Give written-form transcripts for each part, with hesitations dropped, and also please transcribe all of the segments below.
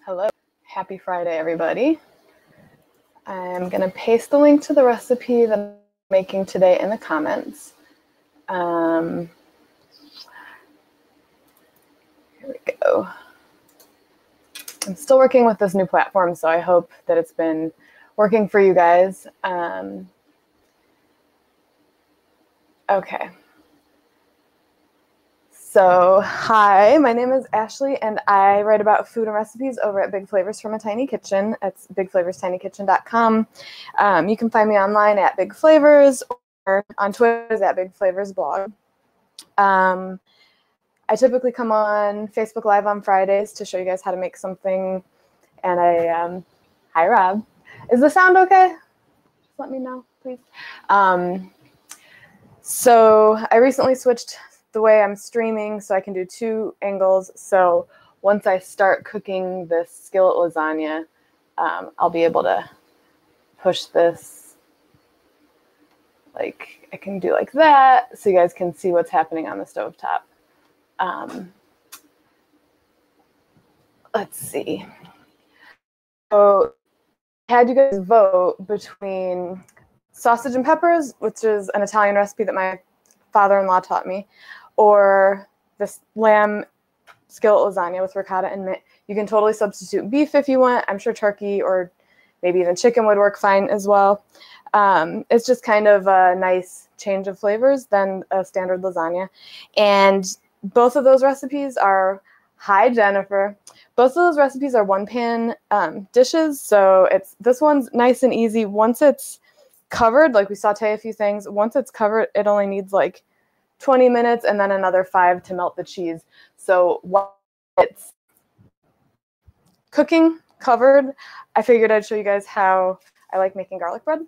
Hello. Happy Friday, everybody. I'm going to paste the link to the recipe that I'm making today in the comments. Here we go. I'm still working with this new platform, so I hope that it's been working for you guys. Okay. So, hi, my name is Ashley, and I write about food and recipes over at Big Flavors from a Tiny Kitchen. It's bigflavorstinyKitchen.com. You can find me online at Big Flavors or on Twitter at Big Flavors Blog. I typically come on Facebook Live on Fridays to show you guys how to make something. And hi, Rob. Is the sound okay? Just let me know, please. So I recently switched the way I'm streaming so I can do 2 angles. So once I start cooking this skillet lasagna, I'll be able to push this, like I can do like that so you guys can see what's happening on the stovetop. Let's see. So I had you guys vote between sausage and peppers, which is an Italian recipe that my father-in-law taught me, or this lamb skillet lasagna with ricotta and mint. You can totally substitute beef if you want. I'm sure turkey or maybe even chicken would work fine as well. It's just kind of a nice change of flavors than a standard lasagna. And both of those recipes are, hi Jennifer, both of those recipes are 1-pan dishes. So this one's nice and easy. Once it's covered, like we saute a few things, once it's covered, it only needs like 20 minutes and then another 5 to melt the cheese. So while it's cooking covered, I figured I'd show you guys how I like making garlic bread.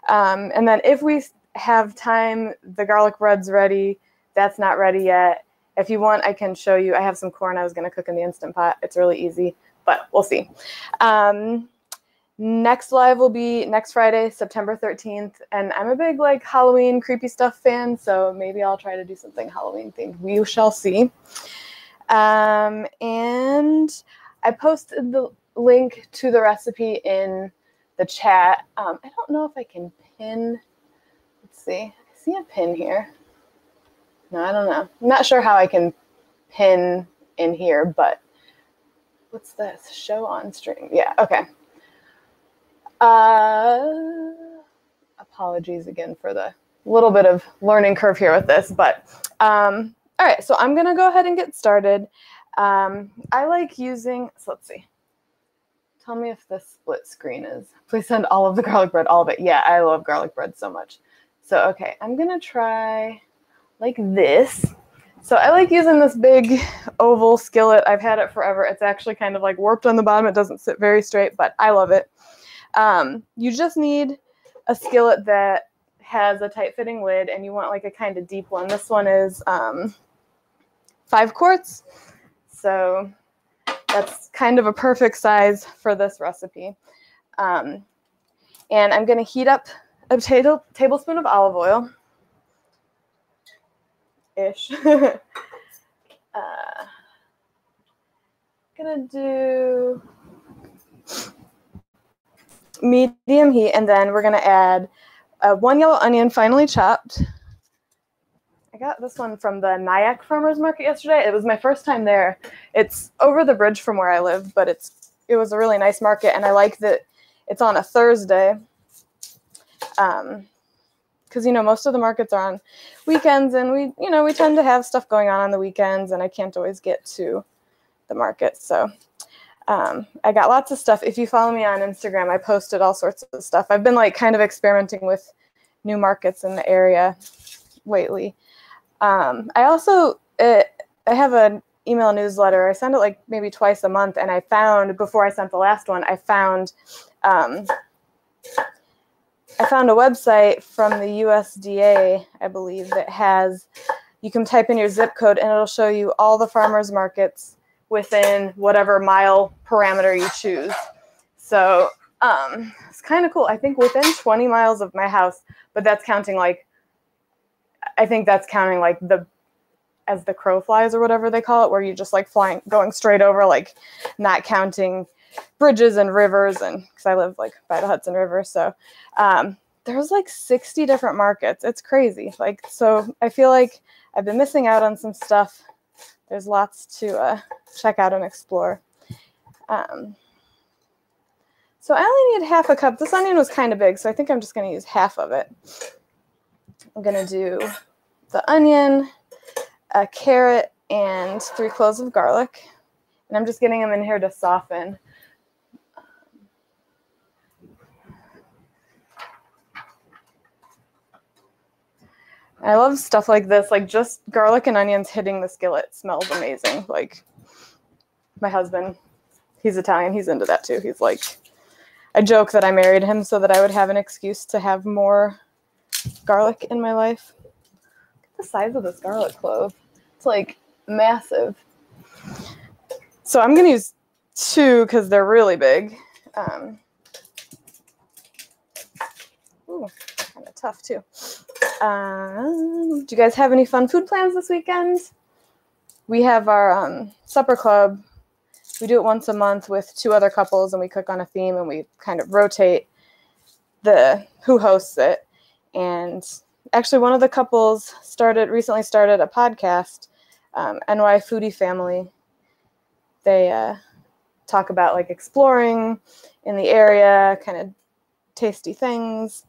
And then if we have time, the garlic bread's ready. That's not ready yet. If you want, I can show you. I have some corn I was going to cook in the Instant Pot. It's really easy, but we'll see. Next live will be next Friday, September 13th. And I'm a big like Halloween creepy stuff fan, so maybe I'll try to do something Halloween themed. We shall see. And I posted the link to the recipe in the chat. I don't know if I can pin. Let's see. I see a pin here. No, I don't know. I'm not sure how I can pin in here, but what's this? Show on stream. Yeah, okay. Apologies again for the little bit of learning curve here with this, but all right, so I'm going to go ahead and get started. I like using, so let's see. Tell me if this split screen is. Please send all of the garlic bread, all of it. Yeah, I love garlic bread so much. So, okay, I'm going to try like this. So I like using this big oval skillet. I've had it forever. It's actually kind of like warped on the bottom. It doesn't sit very straight, but I love it. You just need a skillet that has a tight-fitting lid, and you want like a kind of deep one. This one is 5 quarts, so that's kind of a perfect size for this recipe. And I'm going to heat up a tablespoon of olive oil. Ish. Gonna do medium heat, and then we're gonna add 1 yellow onion finely chopped. I got this one from the Nyack Farmers Market yesterday. It was my first time there. It's over the bridge from where I live, but it was a really nice market, and I like that it's on a Thursday. Because, you know, most of the markets are on weekends, and we tend to have stuff going on the weekends, and I can't always get to the market. So I got lots of stuff. If you follow me on Instagram, I posted all sorts of stuff. I've been like kind of experimenting with new markets in the area lately. I also, I have an email newsletter. I send it like maybe twice a month, and I found, before I sent the last one, I found a website from the USDA, I believe, that has, you can type in your zip code and it'll show you all the farmers markets within whatever mile parameter you choose. So it's kind of cool. I think within 20 miles of my house, but that's counting like, I think that's counting like as the crow flies or whatever they call it, where you just like going straight over, like not counting bridges and rivers, and because I live like by the Hudson River, so there's like 60 different markets. It's crazy. Like, so I feel like I've been missing out on some stuff. There's lots to check out and explore. So I only need half a cup. This onion was kind of big, so I think I'm just going to use half of it. I'm going to do the onion, a carrot, and 3 cloves of garlic. And I'm just getting them in here to soften. I love stuff like this, like just garlic and onions hitting the skillet smells amazing. Like my husband, he's Italian, he's into that too. He's like, I joke that I married him so that I would have an excuse to have more garlic in my life. Look at the size of this garlic clove. It's like massive. So I'm going to use 2 because they're really big. Ooh, kind of tough too. Do you guys have any fun food plans this weekend? We have our supper club. We do it once a month with 2 other couples, and we cook on a theme, and we kind of rotate who hosts it. And actually, one of the couples recently started a podcast, NY Foodie Family. They talk about like exploring in the area, kind of tasty things.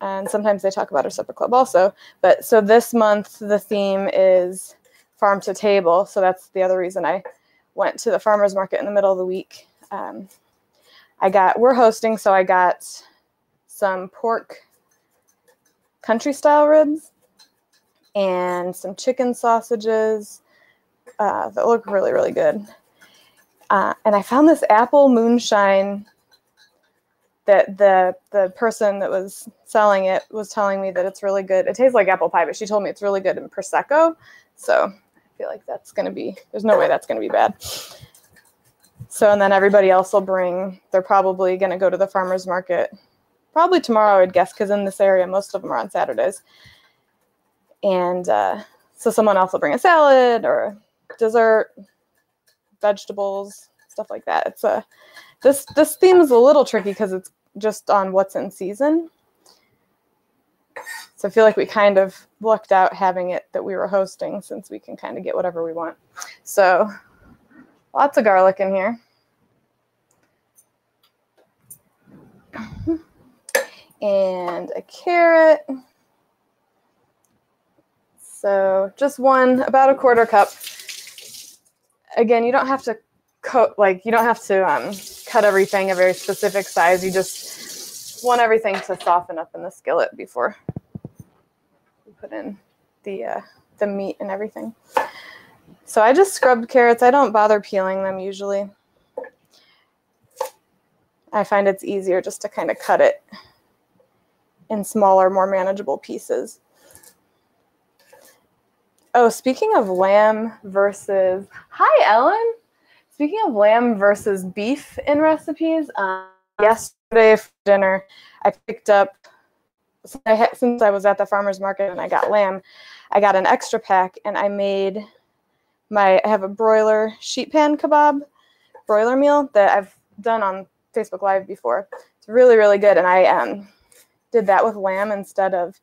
And sometimes they talk about our supper club also. But so this month, the theme is farm to table. So that's the other reason I went to the farmer's market in the middle of the week. We're hosting, so I got some pork country style ribs and some chicken sausages that look really, really good. And I found this apple moonshine that the person that was selling it was telling me that it's really good. It tastes like apple pie, but she told me it's really good in Prosecco. So I feel like there's no way that's going to be bad. So, and then everybody else will they're probably going to go to the farmer's market probably tomorrow, I would guess, because in this area, most of them are on Saturdays. And so someone else will bring a salad or dessert, vegetables, stuff like that. It's this theme is a little tricky because it's just on what's in season. So I feel like we kind of lucked out having it that we were hosting, since we can kind of get whatever we want. So lots of garlic in here. And a carrot. So just about a 1/4 cup. Again, you don't have to cut everything a very specific size. You just want everything to soften up in the skillet before you put in the meat and everything. So I just scrubbed carrots. I don't bother peeling them usually. I find it's easier just to kind of cut it in smaller, more manageable pieces. Oh, speaking of lamb versus... Hi, Ellen! Speaking of lamb versus beef in recipes, yesterday for dinner, I picked up, since I was at the farmer's market and I got lamb, I got an extra pack, and I have a broiler sheet pan kebab broiler meal that I've done on Facebook Live before. It's really, really good, and I did that with lamb instead of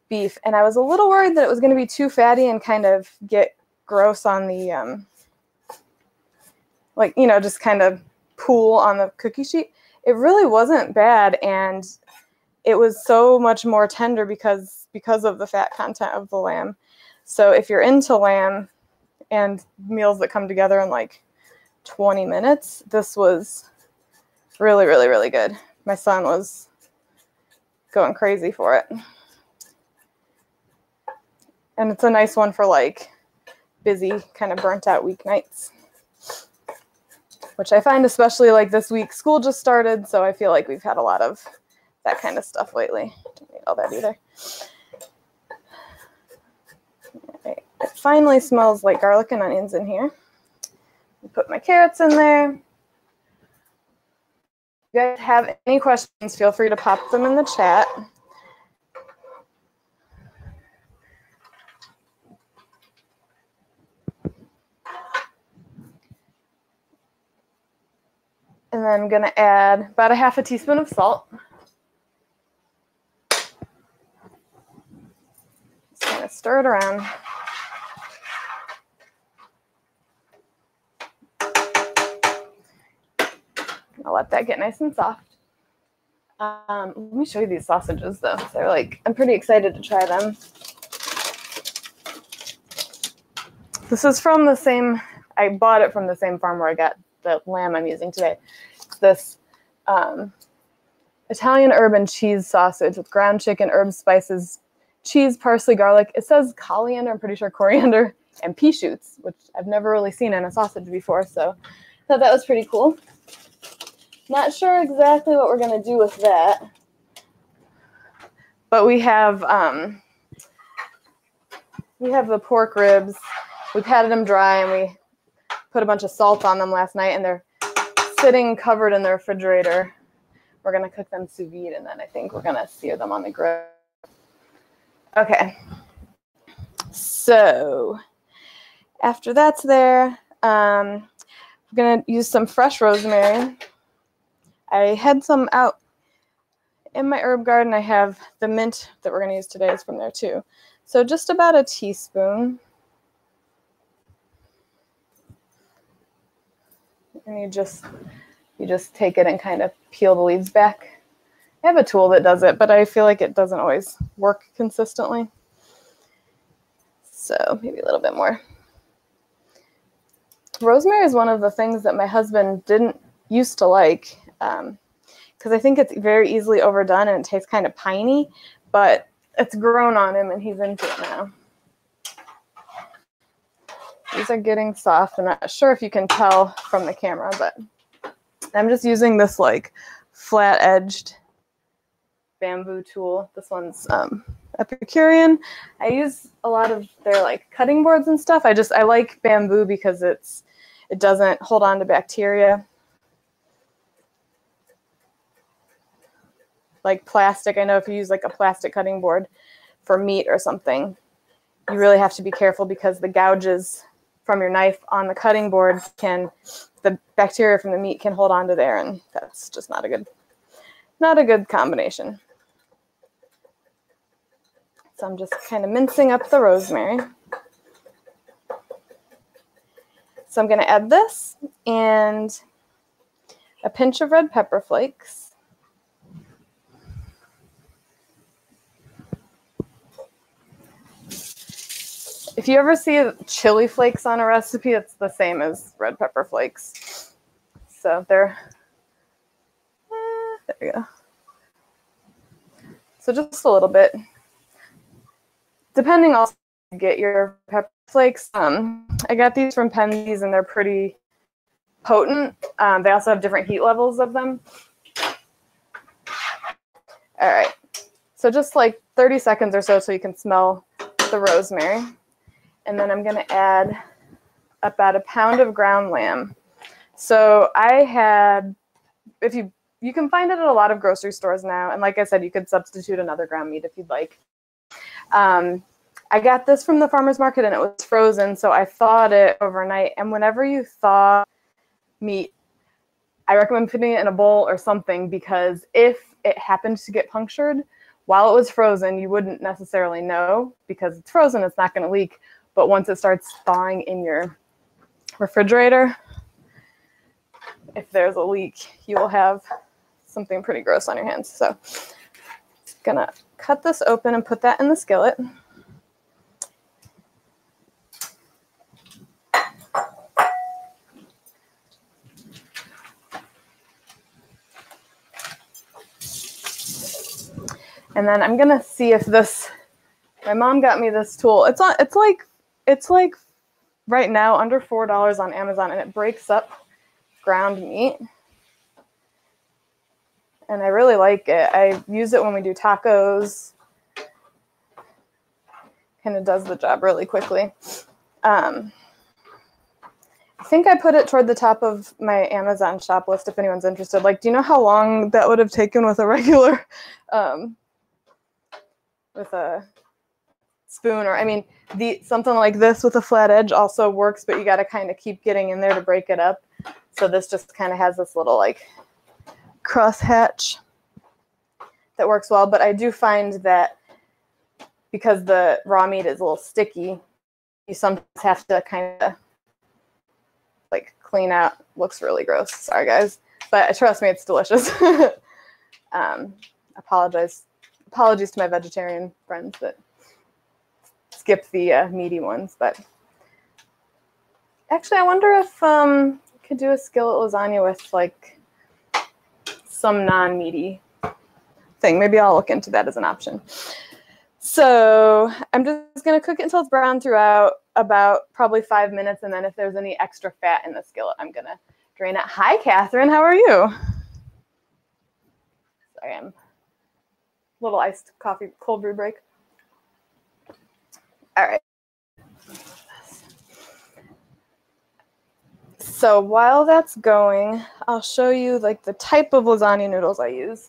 beef, and I was a little worried that it was going to be too fatty and kind of get gross on the just kind of pool on the cookie sheet. It really wasn't bad, and it was so much more tender because of the fat content of the lamb. So if you're into lamb and meals that come together in like 20 minutes, this was really, really, really good. My son was going crazy for it. And it's a nice one for like busy, kind of burnt out weeknights, which I find especially like this week, school just started, so I feel like we've had a lot of that kind of stuff lately. Don't need all that either. Right. It finally smells like garlic and onions in here. Put my carrots in there. If you guys have any questions, feel free to pop them in the chat. And then I'm going to add about a half a teaspoon of salt. Just going to stir it around. I'll let that get nice and soft. Let me show you these sausages though. They're like, I'm pretty excited to try them. This is from the same, I bought it from the same farm where I got the lamb I'm using today. It's this Italian herb and cheese sausage with ground chicken, herbs, spices, cheese, parsley, garlic. It says coriander, I'm pretty sure coriander, and pea shoots, which I've never really seen in a sausage before, so I thought that was pretty cool. Not sure exactly what we're going to do with that, but we have the pork ribs. We patted them dry and we put a bunch of salt on them last night, and they're sitting covered in the refrigerator. We're going to cook them sous vide, and then I think we're going to sear them on the grill. Okay, so after that's there, we're going to use some fresh rosemary. I had some out in my herb garden. I have the mint that we're going to use today is from there too. So just about a teaspoon. And you just take it and kind of peel the leaves back. I have a tool that does it, but I feel like it doesn't always work consistently. So maybe a little bit more. Rosemary is one of the things that my husband didn't used to like, because I think it's very easily overdone and it tastes kind of piney, but it's grown on him and he's into it now. These are getting soft. I'm not sure if you can tell from the camera, but I'm just using this like flat-edged bamboo tool. This one's Epicurean. I use a lot of their like cutting boards and stuff. I like bamboo because it doesn't hold on to bacteria. Like plastic, I know if you use like a plastic cutting board for meat or something, you really have to be careful because the gouges from your knife on the cutting board the bacteria from the meat can hold on to there, and that's just not a good combination. So I'm just kind of mincing up the rosemary. So I'm going to add this and a pinch of red pepper flakes. If you ever see chili flakes on a recipe, it's the same as red pepper flakes. So there we go. So just a little bit. Depending also on get your pepper flakes. I got these from Penzeys and they're pretty potent. They also have different heat levels of them. All right. So just like 30 seconds or so you can smell the rosemary. And then I'm going to add about a pound of ground lamb. So I had, you can find it at a lot of grocery stores now. And like I said, you could substitute another ground meat if you'd like. I got this from the farmer's market and it was frozen. So I thawed it overnight. And whenever you thaw meat, I recommend putting it in a bowl or something, because if it happened to get punctured while it was frozen, you wouldn't necessarily know because it's frozen, it's not going to leak. But once it starts thawing in your refrigerator, if there's a leak, you will have something pretty gross on your hands. So just gonna cut this open and put that in the skillet. And then I'm gonna see if this, my mom got me this tool. It's like right now under $4 on Amazon, and it breaks up ground meat. And I really like it. I use it when we do tacos. Kind of does the job really quickly. I think I put it toward the top of my Amazon shop list if anyone's interested. Like, do you know how long that would have taken with a regular, with a spoon? Or I mean, something like this with a flat edge also works, but you got to kind of keep getting in there to break it up. So this just kind of has this little like crosshatch that works well. But I do find that because the raw meat is a little sticky, you sometimes have to kind of like clean out. Looks really gross. Sorry, guys. But trust me, it's delicious. Apologies to my vegetarian friends that skip the meaty ones. But actually, I wonder if I could do a skillet lasagna with like some non-meaty thing. Maybe I'll look into that as an option. So I'm just going to cook it until it's brown throughout, about probably 5 minutes. And then if there's any extra fat in the skillet, I'm going to drain it. Hi, Catherine. How are you? Sorry, I'm a little iced coffee, cold brew break. All right. So while that's going, I'll show you like the type of lasagna noodles I use.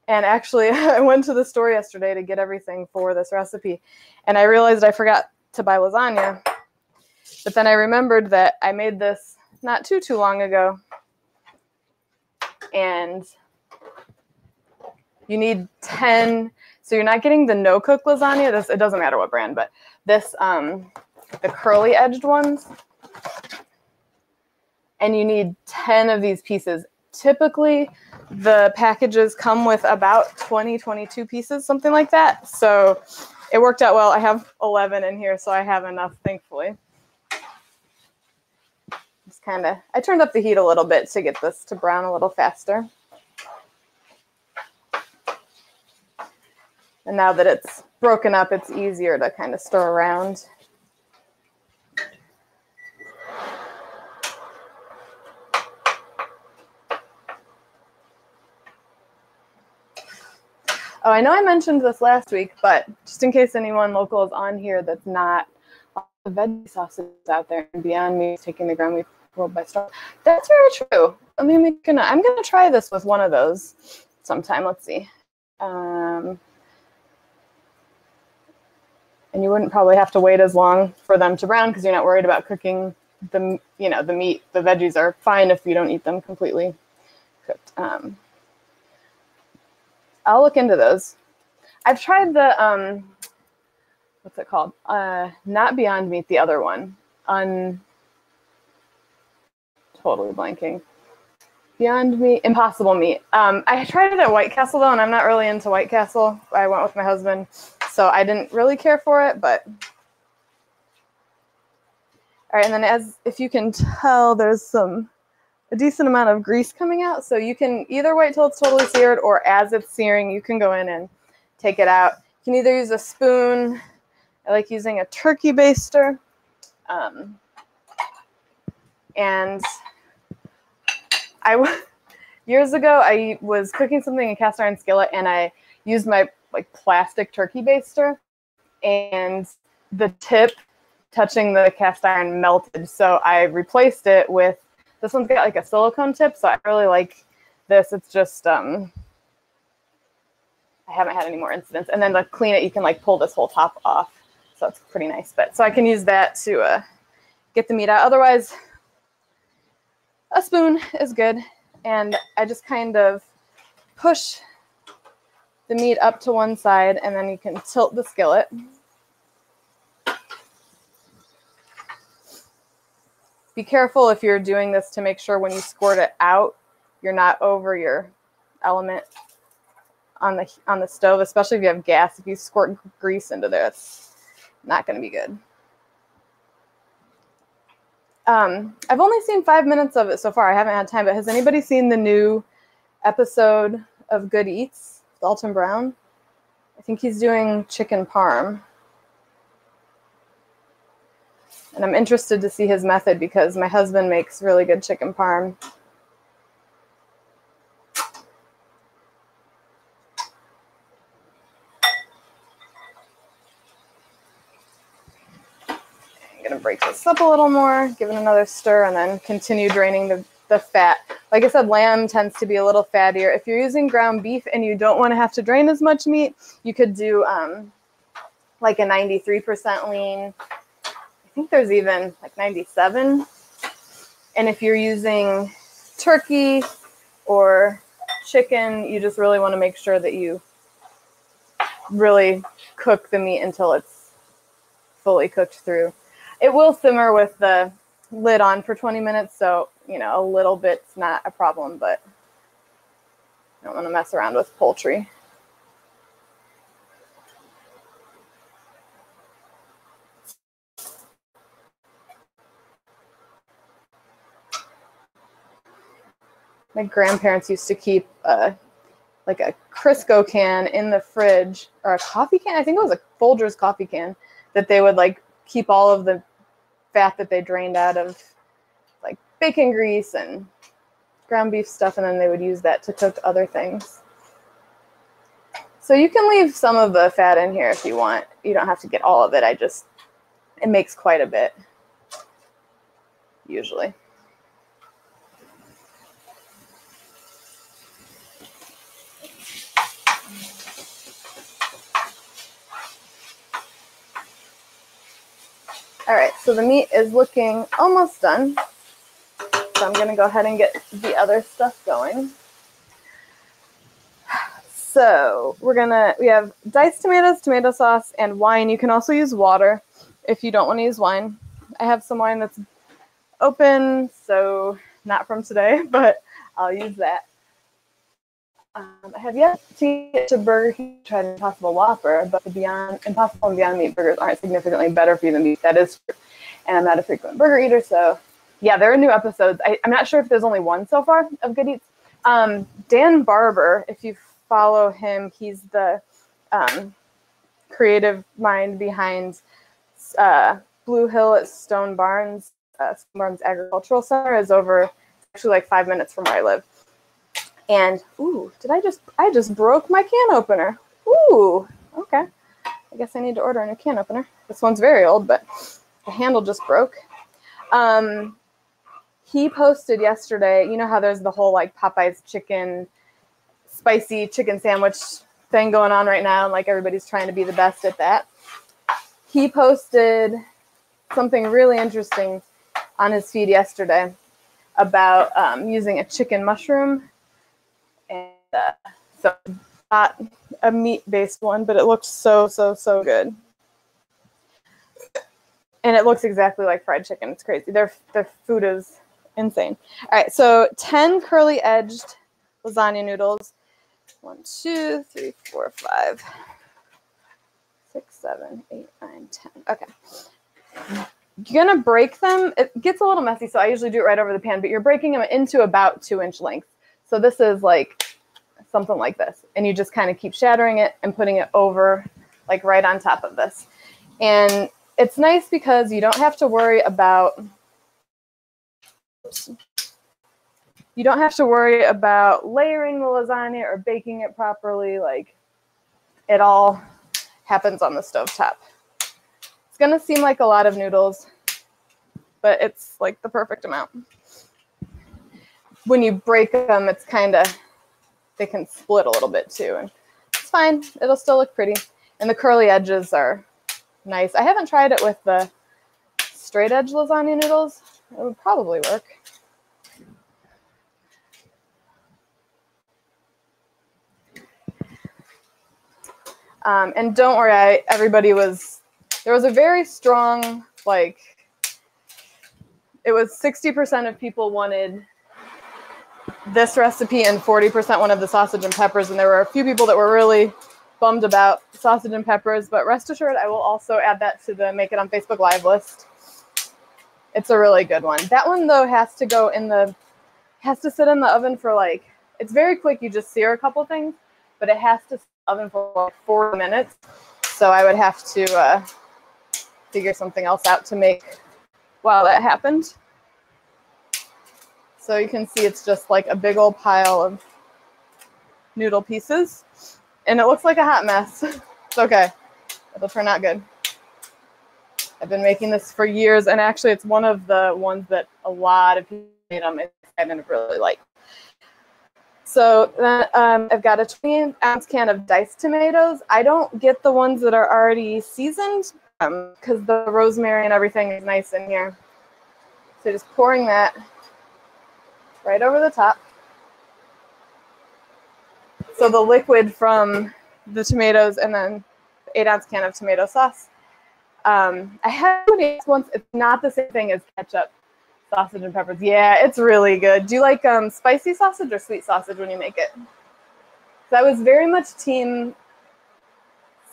And actually, I went to the store yesterday to get everything for this recipe, and I realized I forgot to buy lasagna. But then I remembered that I made this not too long ago, and you need 10. So you're not getting the no-cook lasagna. It doesn't matter what brand, but this, the curly-edged ones, and you need 10 of these pieces. Typically, the packages come with about 22 pieces, something like that. So it worked out well. I have 11 in here, so I have enough, thankfully. Just I turned up the heat a little bit to get this to brown a little faster. And now that it's broken up, it's easier to kind of stir around. Oh, I know I mentioned this last week, but just in case anyone local is on here that's not, all the veggie sauces out there and Beyond Meat is taking the ground world by storm. That's very true. I'm gonna try this with one of those sometime. Let's see. And you wouldn't probably have to wait as long for them to brown because you're not worried about cooking the meat. The veggies are fine if you don't eat them completely cooked. I'll look into those. I've tried the, what's it called? Not Beyond Meat, the other one. Totally blanking. Beyond Meat, Impossible Meat. I tried it at White Castle, though, and I'm not really into White Castle. I went with my husband, so I didn't really care for it, but. All right, and then if you can tell, there's a decent amount of grease coming out, so you can either wait till it's totally seared, or as it's searing, you can go in and take it out. You can either use a spoon. I like using a turkey baster. And years ago, I was cooking something in a cast iron skillet, and I used my plastic turkey baster, and the tip touching the cast iron melted, so I replaced it with. This one's got a silicone tip, so I really like this. It's just, I haven't had any more incidents. And then to clean it, you can pull this whole top off. So it's pretty nice. So I can use that to get the meat out. Otherwise, a spoon is good. And I just kind of push the meat up to one side, and then you can tilt the skillet. Be careful if you're doing this to make sure when you squirt it out, you're not over your element on the stove, especially if you have gas. If you squirt grease into there, it's not going to be good. I've only seen 5 minutes of it so far. I haven't had time, but has anybody seen the new episode of Good Eats with Alton Brown? I think he's doing chicken parm. And I'm interested to see his method because my husband makes really good chicken parm. I'm going to break this up a little more, give it another stir, and then continue draining the fat. Like I said, lamb tends to be a little fattier. If you're using ground beef and you don't want to have to drain as much meat, you could do like a 93% lean. I think there's even like 97. And if you're using turkey or chicken, you just really want to make sure that you really cook the meat until it's fully cooked through. It will simmer with the lid on for 20 minutes, so, you know, a little bit's not a problem, but I don't want to mess around with poultry. My grandparents used to keep like a Crisco can in the fridge, or a coffee can. I think it was a Folgers coffee can that they would like keep all of the fat that they drained out of like bacon grease and ground beef stuff, and then they would use that to cook other things. So you can leave some of the fat in here if you want. You don't have to get all of it. It makes quite a bit, usually. All right, so the meat is looking almost done. So I'm gonna go ahead and get the other stuff going. So we have diced tomatoes, tomato sauce, and wine. You can also use water if you don't want to use wine. I have some wine that's open, so not from today, but I'll use that. I have yet to get to Burger King to try the Impossible Whopper, but the Impossible and Beyond Meat burgers aren't significantly better for you than beef. That is true. And I'm not a frequent burger eater, so yeah, there are new episodes. I'm not sure if there's only one so far of Good Eats. Dan Barber, if you follow him, he's the creative mind behind Blue Hill at Stone Barns. Stone Barns Agricultural Center is over actually like 5 minutes from where I live. And, ooh, I just broke my can opener. Ooh, okay. I guess I need to order a new can opener. This one's very old, but the handle just broke. He posted yesterday, you know how there's the whole like Popeye's spicy chicken sandwich thing going on right now, and like everybody's trying to be the best at that. He posted something really interesting on his feed yesterday about using a chicken mushroom. And so not a meat-based one, but it looks so good. And it looks exactly like fried chicken. It's crazy. Their food is insane. All right, so 10 curly-edged lasagna noodles. 1, 2, 3, 4, 5, 6, 7, 8, 9, 10. Okay. You're going to break them. It gets a little messy, so I usually do it right over the pan, but you're breaking them into about 2-inch lengths. So this is like something like this. And you just kind of keep shattering it and putting it over, like right on top of this. And it's nice because you don't have to worry about, layering the lasagna or baking it properly. Like, it all happens on the stovetop. It's going to seem like a lot of noodles, but it's like the perfect amount. When you break them, it's kind of, they can split a little bit too, and it's fine. It'll still look pretty. And the curly edges are nice. I haven't tried it with the straight edge lasagna noodles. It would probably work. And don't worry, there was a very strong, like, it was 60% of people wanted this recipe and 40% wanted the sausage and peppers, and there were a few people that were really bummed about sausage and peppers, but rest assured I will also add that to the Make It on Facebook Live list. It's a really good one. That one, though, has to sit in the oven for like, it's very quick, you just sear a couple things, but it has to sit in the oven for like 40 minutes, so I would have to figure something else out to make while that happened. So you can see it's just like a big old pile of noodle pieces. And it looks like a hot mess. It's okay. It'll turn out good. I've been making this for years, and actually it's one of the ones that a lot of people made on my side and really like. So then I've got a 20-ounce can of diced tomatoes. I don't get the ones that are already seasoned. because the rosemary and everything is nice in here. So just pouring that right over the top. So the liquid from the tomatoes and then the 8-ounce can of tomato sauce. I had somebody once, it's not the same thing as ketchup, sausage, and peppers. Yeah, it's really good. Do you like spicy sausage or sweet sausage when you make it? So I was very much team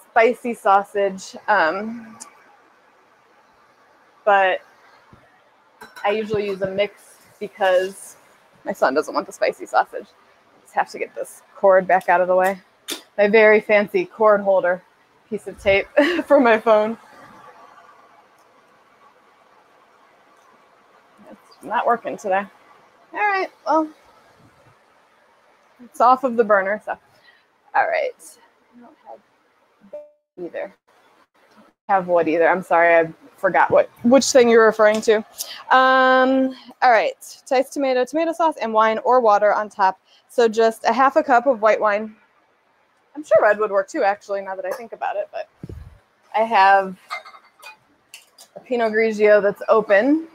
spicy sausage, but I usually use a mix because my son doesn't want the spicy sausage. Just have to get this cord back out of the way. My very fancy cord holder piece of tape for my phone. It's not working today. All right, well, it's off of the burner, so. All right, I don't have either. Have wood either. I'm sorry, I forgot which thing you're referring to. All right, diced tomato sauce, and wine or water on top. So just a half a cup of white wine. I'm sure red would work too, actually, now that I think about it. But I have a Pinot Grigio that's open.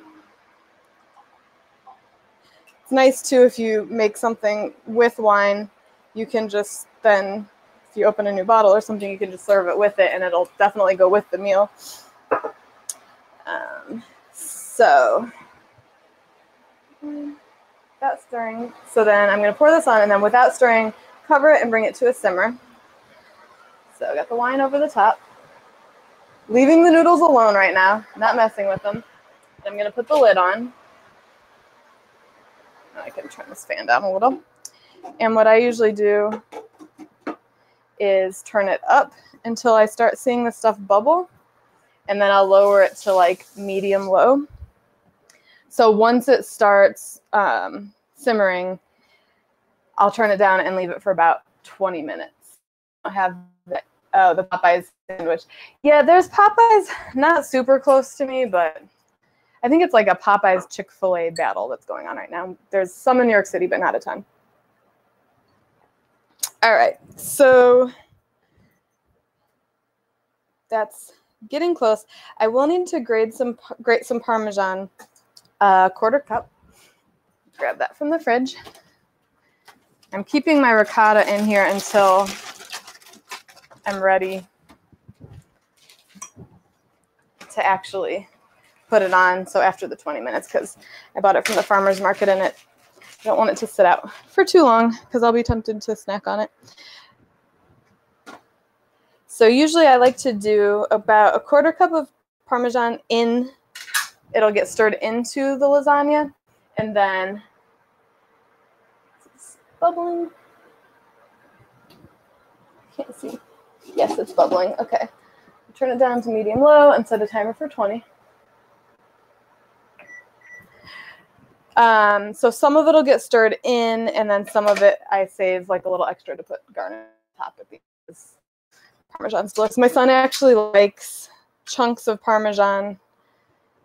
It's nice too if you make something with wine. You can just then, if you open a new bottle or something, you can just serve it with it, and it'll definitely go with the meal. So without stirring. So then I'm going to pour this on, and then without stirring, cover it and bring it to a simmer. So I got the wine over the top. Leaving the noodles alone right now, not messing with them. I'm going to put the lid on. I can turn this fan down a little. And what I usually do is turn it up until I start seeing the stuff bubble, and then I'll lower it to like medium low. So once it starts simmering, I'll turn it down and leave it for about 20 minutes. I have the Popeyes sandwich. Yeah, there's Popeyes not super close to me, but I think it's like a Popeyes Chick-fil-A battle that's going on right now. There's some in New York City, but not a ton. All right, so that's getting close. I will need to grate some Parmesan, quarter cup. Grab that from the fridge. I'm keeping my ricotta in here until I'm ready to actually put it on. So after the 20 minutes, because I bought it from the farmer's market, and I don't want it to sit out for too long because I'll be tempted to snack on it. So usually I like to do about a quarter cup of Parmesan in. It'll get stirred into the lasagna, and then it's bubbling. Can't see. Yes, it's bubbling. Okay. Turn it down to medium low and set a timer for 20. So some of it will get stirred in, and then some of it I save like a little extra to put garnish on top of these Parmesan's delicious. My son actually likes chunks of Parmesan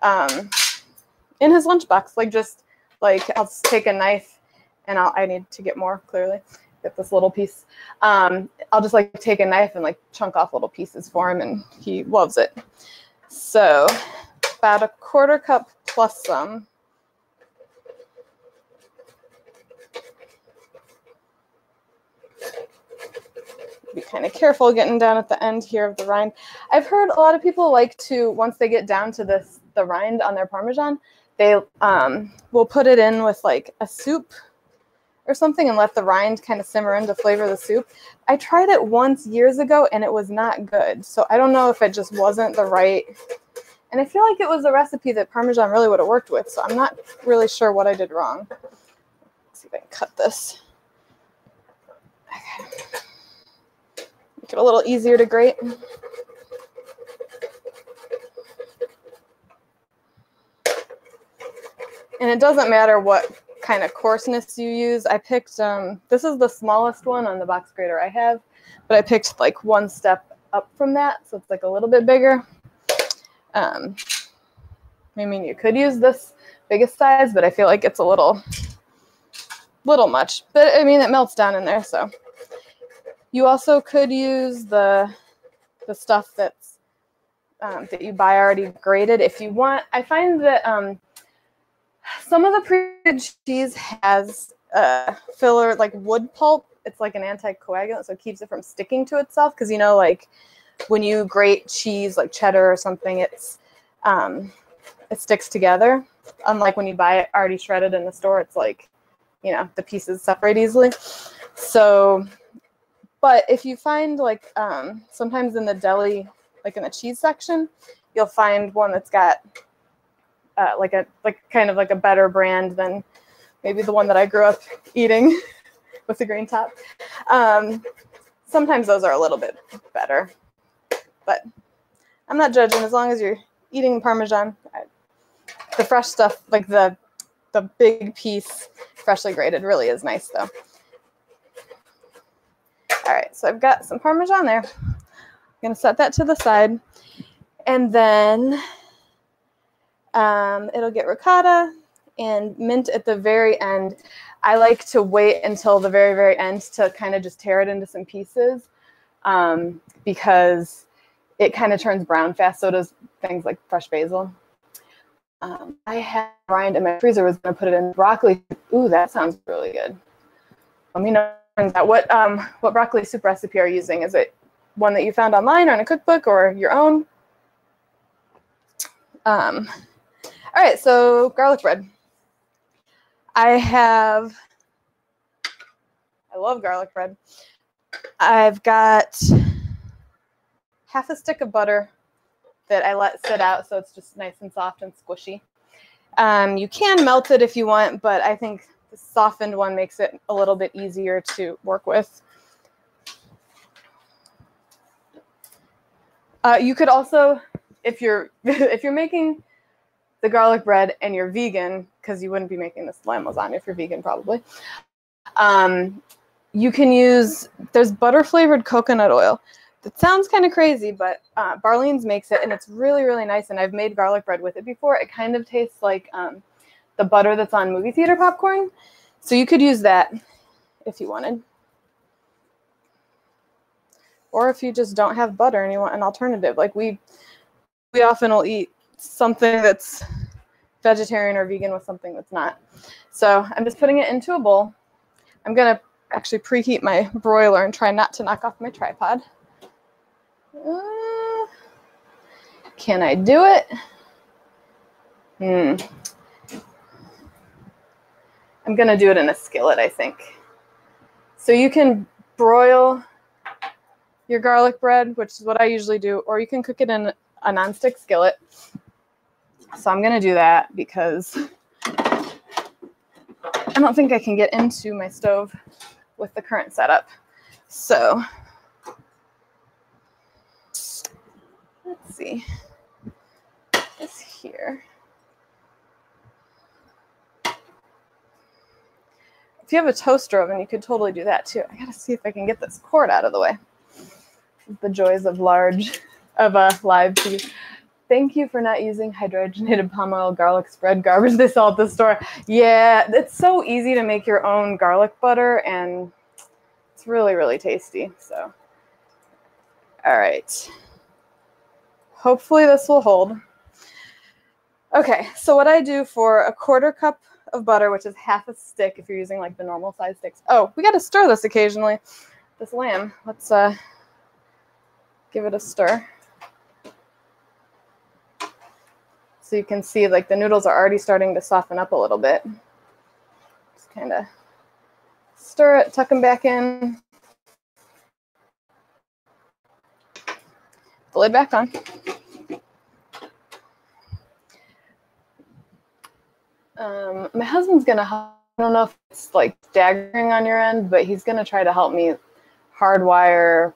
in his lunchbox. I'll just take a knife, and I need to get more, clearly. Get this little piece. I'll just like take a knife and like chunk off little pieces for him, and he loves it. So about a quarter cup plus some. Be kind of careful getting down at the end here of the rind. I've heard a lot of people like to, once they get down to the rind on their Parmesan, they will put it in with like a soup or something and let the rind kind of simmer in to flavor the soup. I tried it once years ago, and it was not good. So I don't know if it just wasn't the right, and I feel like it was a recipe that Parmesan really would have worked with. So I'm not really sure what I did wrong. Let's see if I can cut this. Okay. Make it a little easier to grate. And it doesn't matter what kind of coarseness you use. I picked, this is the smallest one on the box grater I have, but I picked like one step up from that, so it's like a little bit bigger. I mean, you could use this biggest size, but I feel like it's a little much. But I mean, it melts down in there, so. You also could use the stuff that's that you buy already grated. If you want, I find that some of the pre-grated cheese has filler, like wood pulp. It's like an anticoagulant, so it keeps it from sticking to itself. Because, you know, like when you grate cheese, like cheddar or something, it sticks together. Unlike when you buy it already shredded in the store, it's like, you know, the pieces separate easily. So, but if you find like sometimes in the deli, like in the cheese section, you'll find one that's got kind of like a better brand than maybe the one that I grew up eating with the green top. Sometimes those are a little bit better, but I'm not judging as long as you're eating Parmesan. The fresh stuff, like the big piece, freshly grated, really is nice though. All right, so I've got some Parmesan there. I'm gonna set that to the side, and then it'll get ricotta and mint at the very end. I like to wait until the very, very end to kind of just tear it into some pieces because it kind of turns brown fast. So does things like fresh basil. I had rind in my freezer, was going to put it in broccoli. Ooh, that sounds really good. Let me know what broccoli soup recipe are you using. Is it one that you found online or in a cookbook or your own? All right, so garlic bread. I love garlic bread. I've got half a stick of butter that I let sit out so it's just nice and soft and squishy. You can melt it if you want, but I think the softened one makes it a little bit easier to work with. You could also, if you're making the garlic bread and you're vegan, because you wouldn't be making this lamb lasagna if you're vegan probably, you can use, there's butter flavored coconut oil. That sounds kind of crazy, but Barlean's makes it, and it's really, really nice, and I've made garlic bread with it before. It kind of tastes like the butter that's on movie theater popcorn, so you could use that if you wanted. Or if you just don't have butter and you want an alternative, like we often will eat something that's vegetarian or vegan with something that's not. So I'm just putting it into a bowl. I'm going to actually preheat my broiler and try not to knock off my tripod. Can I do it? I'm going to do it in a skillet, I think. So you can broil your garlic bread, which is what I usually do, or you can cook it in a nonstick skillet. So I'm going to do that because I don't think I can get into my stove with the current setup. So let's see. This here. If you have a toaster oven, you could totally do that too. I gotta see if I can get this cord out of the way. The joys of live TV. Thank you for not using hydrogenated palm oil garlic spread garbage they sell at the store. Yeah, it's so easy to make your own garlic butter, and it's really, really tasty. So, all right. Hopefully this will hold. Okay, so what I do for a 1/4 cup of butter, which is half a stick if you're using like the normal size sticks. Oh, we got to stir this occasionally. This lamb. Let's give it a stir. So you can see like the noodles are already starting to soften up a little bit. Just kind of stir it, tuck them back in. The lid back on. My husband's gonna help. I don't know if it's like staggering on your end, but he's gonna try to help me hardwire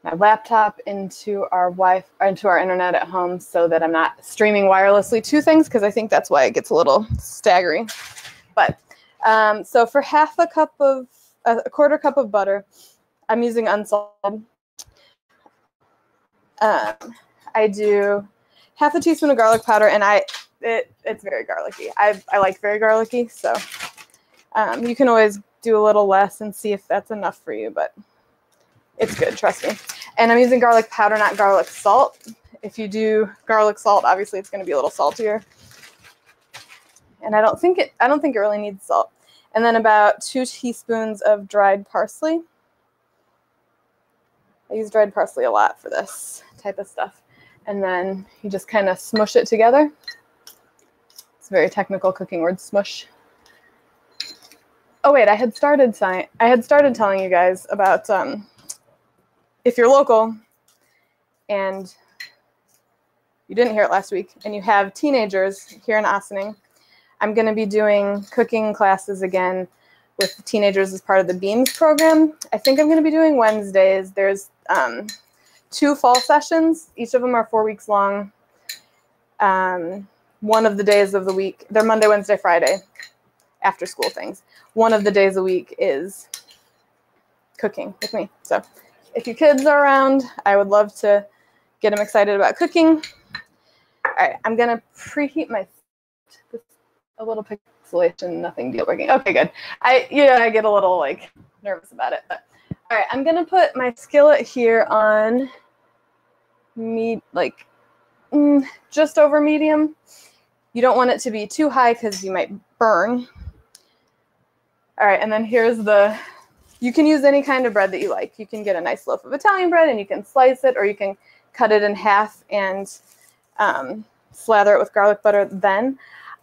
my laptop into our internet at home so that I'm not streaming wirelessly to things, because I think that's why it gets a little staggering. But so for a 1/4 cup of butter, I'm using unsalted. I do half a teaspoon of garlic powder, and it's very garlicky. I like very garlicky, so you can always do a little less and see if that's enough for you, but it's good, trust me. And I'm using garlic powder, not garlic salt. If you do garlic salt, obviously it's going to be a little saltier. And I don't think it really needs salt. And then about 2 teaspoons of dried parsley. I use dried parsley a lot for this type of stuff. And then you just kind of smush it together. It's a very technical cooking word, smush. Oh wait, I had started telling you guys about if you're local and you didn't hear it last week and you have teenagers here in Ossining, I'm going to be doing cooking classes again with teenagers as part of the Beams program. I think I'm going to be doing Wednesdays. There's 2 fall sessions. Each of them are 4 weeks long. One of the days of the week, they're Monday, Wednesday, Friday, after school things. One of the days a week is cooking with me. So if your kids are around, I would love to get them excited about cooking. All right, I'm going to preheat my a little pixelation, nothing deal breaking. Okay, good. I get a little like nervous about it, but all right, I'm going to put my skillet here on just over medium. You don't want it to be too high because you might burn. All right, and then here's you can use any kind of bread that you like. You can get a nice loaf of Italian bread and you can slice it, or you can cut it in half and slather it with garlic butter. Then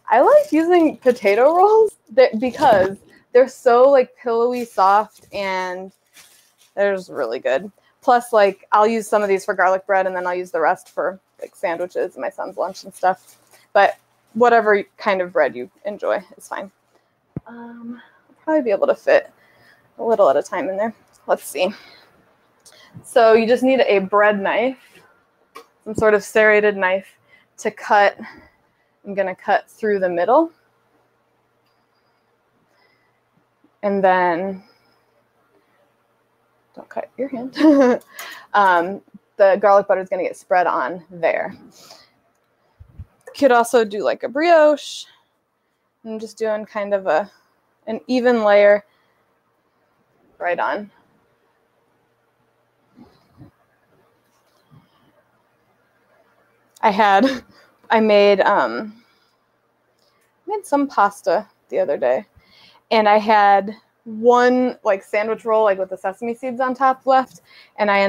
I like using potato rolls because they're so like pillowy soft and they're just really good. Plus, like, I'll use some of these for garlic bread and then I'll use the rest for like sandwiches and my son's lunch and stuff. But whatever kind of bread you enjoy is fine. I'll probably be able to fit a little at a time in there. Let's see. So you just need a bread knife, some sort of serrated knife to cut. I'm going to cut through the middle. And then, don't cut your hand. The garlic butter is going to get spread on there. Could also do like a brioche. I'm just doing kind of an even layer right on. I made some pasta the other day, and I had one like sandwich roll like with the sesame seeds on top left, and I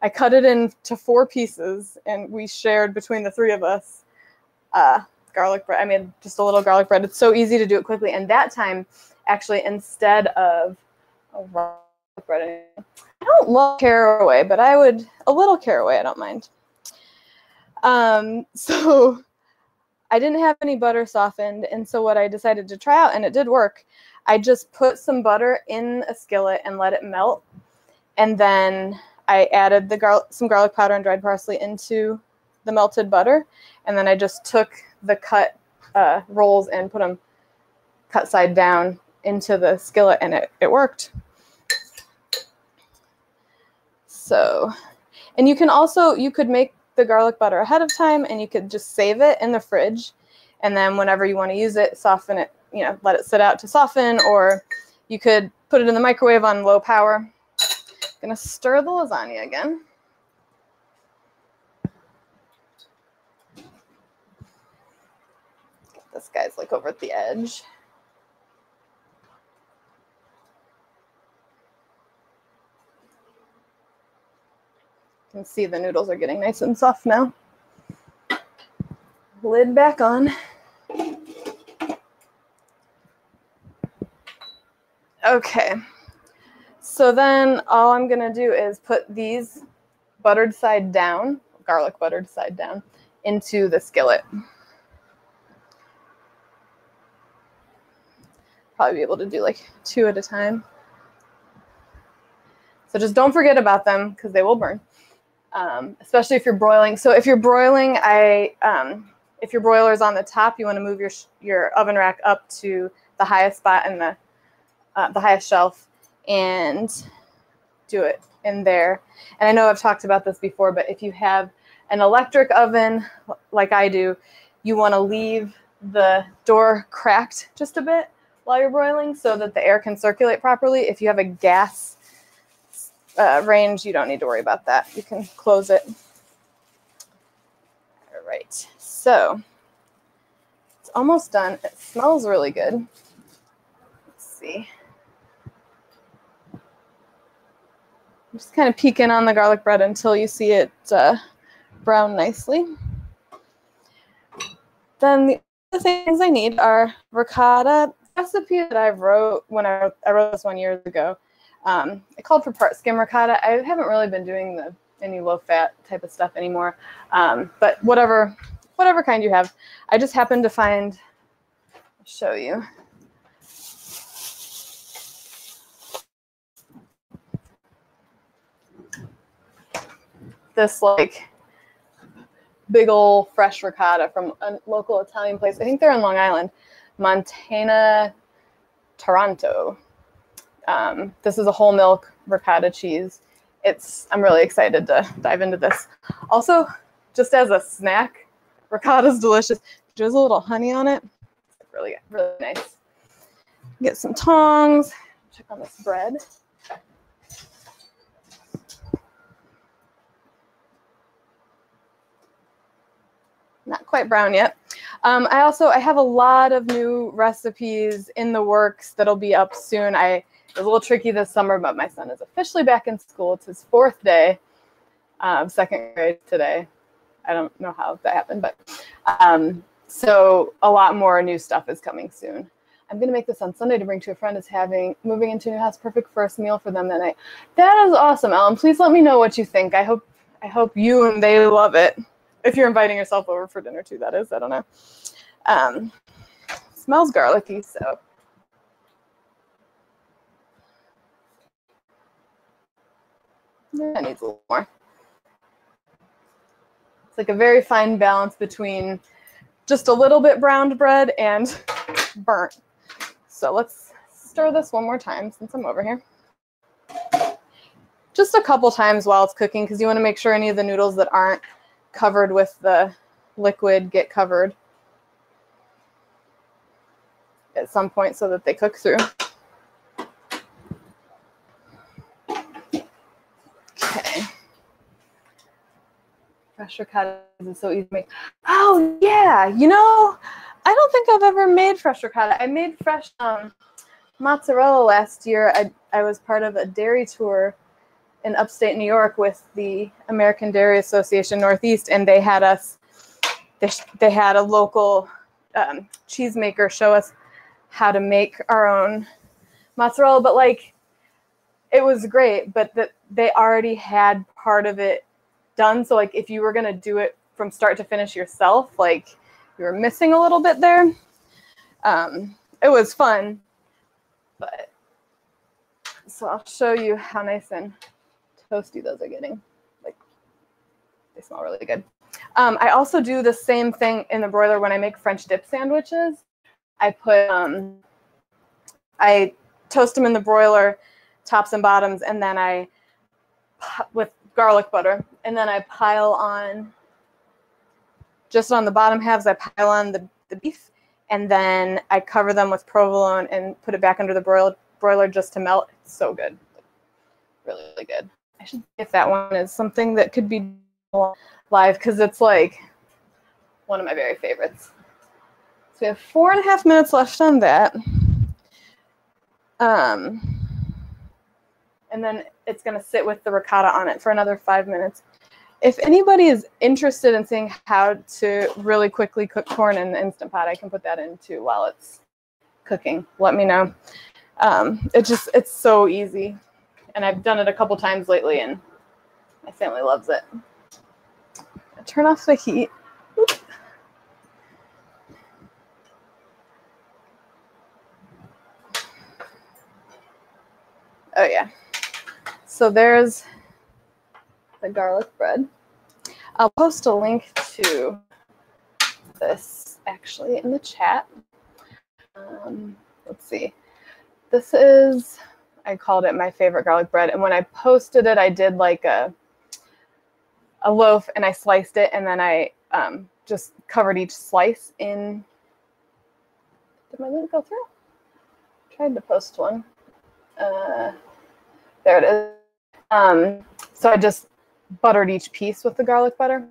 cut it into 4 pieces, and we shared between the 3 of us garlic bread. I made just a little garlic bread. It's so easy to do it quickly, and that time actually instead of garlic bread, I don't love caraway, but I would a little caraway. I don't mind. So I didn't have any butter softened, and so what I decided to try out, and it did work, I just put some butter in a skillet and let it melt, and then I added some garlic powder and dried parsley into the melted butter, and then I just took the cut rolls and put them cut side down into the skillet, and it worked. So, and you could make the garlic butter ahead of time, and you could just save it in the fridge, and then whenever you want to use it, soften it, let it sit out to soften, or you could put it in the microwave on low power. I'm gonna stir the lasagna again. This guy's like over at the edge. You can see the noodles are getting nice and soft now. Lid back on. Okay, so then all I'm gonna do is put these buttered side down, garlic buttered side down, into the skillet. Probably be able to do like 2 at a time. So just don't forget about them because they will burn. Especially if you're broiling. So if you're broiling, if your broiler is on the top, you want to move your oven rack up to the highest spot in the highest shelf and do it in there. And I know I've talked about this before, but if you have an electric oven like I do, you want to leave the door cracked just a bit while you're broiling so that the air can circulate properly. If you have a gas range, you don't need to worry about that. You can close it. right, so it's almost done. It smells really good. Let's see. I'm just kind of peeking on the garlic bread until you see it brown nicely. Then the other things I need are ricotta. Recipe that I wrote when I wrote this one years ago. It called for part skim ricotta. I haven't really been doing any low-fat type of stuff anymore, but whatever kind you have. I just happened to find. I'll show you. This like big old fresh ricotta from a local Italian place. I think they're in Long Island, Montana, Taranto. This is a whole milk ricotta cheese. I'm really excited to dive into this. Also, just as a snack, ricotta is delicious. There's a little honey on it. It's really, really nice. Get some tongs. Check on this bread. Not quite brown yet. I have a lot of new recipes in the works that'll be up soon. It was a little tricky this summer, but my son is officially back in school. It's his 4th day of 2nd grade today. I don't know how that happened, but so a lot more new stuff is coming soon. I'm gonna make this on Sunday to bring to a friend who's moving into a new house. Perfect first meal for them that night. That is awesome, Ellen. Please let me know what you think. I hope you and they love it. If you're inviting yourself over for dinner too, that is. I don't know. Smells garlicky, so. That needs a little more. It's like a very fine balance between just a little bit browned bread and burnt. So let's stir this one more time since I'm over here. Just a couple times while it's cooking, because you want to make sure any of the noodles that aren't covered with the liquid get covered at some point so that they cook through. Okay. Fresh ricotta is so easy to make. Oh yeah, you know, I don't think I've ever made fresh ricotta. I made fresh mozzarella last year. I was part of a dairy tour in upstate New York with the American Dairy Association Northeast, and they had a local cheesemaker show us how to make our own mozzarella, but like it was great, but they already had part of it done. So like if you were gonna do it from start to finish yourself, like you were missing a little bit there. It was fun, but so I'll show you how nice and toasty those are getting. Like they smell really good. I also do the same thing in the broiler when I make French dip sandwiches. I toast them in the broiler, tops and bottoms, and then with garlic butter, and then I pile on, just on the bottom halves, I pile on the beef, and then I cover them with provolone and put it back under the broiler just to melt. It's so good. Really, really good. I should see if that one is something that could be live, because it's like one of my very favorites. So we have 4.5 minutes left on that. And then it's going to sit with the ricotta on it for another 5 minutes. If anybody is interested in seeing how to really quickly cook corn in the Instant Pot, I can put that in too while it's cooking. Let me know. It's so easy. And I've done it a couple times lately, and my family loves it. I turn off the heat. Oop. Oh yeah. So there's the garlic bread. I'll post a link to this actually in the chat. Let's see. This is, I called it my favorite garlic bread. And when I posted it, I did like a loaf and I sliced it, and then I just covered each slice in. Did my link go through? Tried to post one. There it is. So I just buttered each piece with the garlic butter.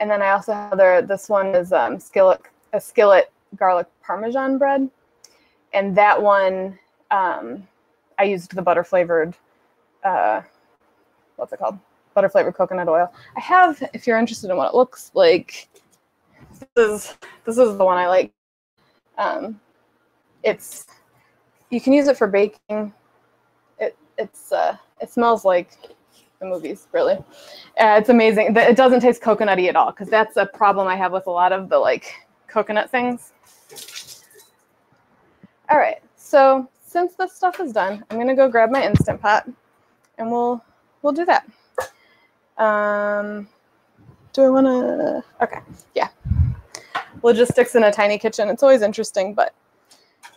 And then I also have this one is a Skillet garlic Parmesan bread. And that one, I used the butter flavored, what's it called? Butter flavored coconut oil. I have, if you're interested in what it looks like, this is the one I like. You can use it for baking. It smells like the movies, really. It's amazing. It doesn't taste coconutty at all, because that's a problem I have with a lot of the like coconut things. All right, so since this stuff is done, I'm gonna go grab my Instant Pot, and we'll do that. Do I wanna? Okay, yeah. Logistics in a tiny kitchen. It's always interesting, but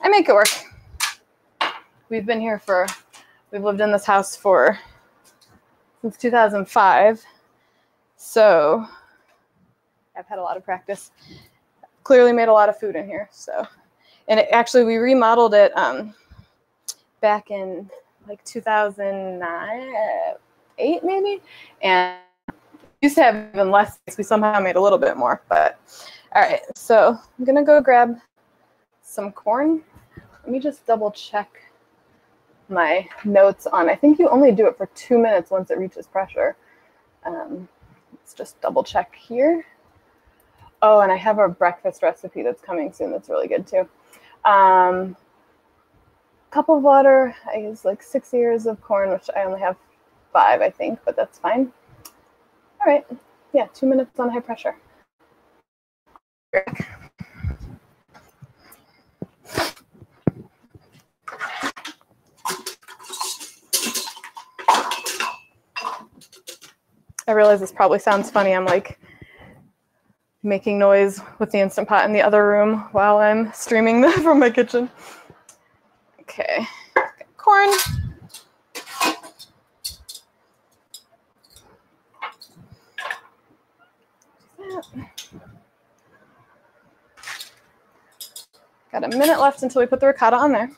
I make it work. We've lived in this house since 2005. So I've had a lot of practice. Clearly made a lot of food in here. So, and we remodeled it back in like 2008 maybe. And used to have even less space. We somehow made a little bit more, but all right. So I'm gonna go grab some corn. Let me just double check my notes on. I think you only do it for 2 minutes once it reaches pressure. Let's just double check here. Oh, and I have a breakfast recipe that's coming soon that's really good too. Cup of water. I use like 6 ears of corn, which I only have 5, I think, but that's fine. All right. Yeah, 2 minutes on high pressure. I realize this probably sounds funny. I'm like making noise with the Instant Pot in the other room while I'm streaming from my kitchen. Okay, corn. Got a minute left until we put the ricotta on there.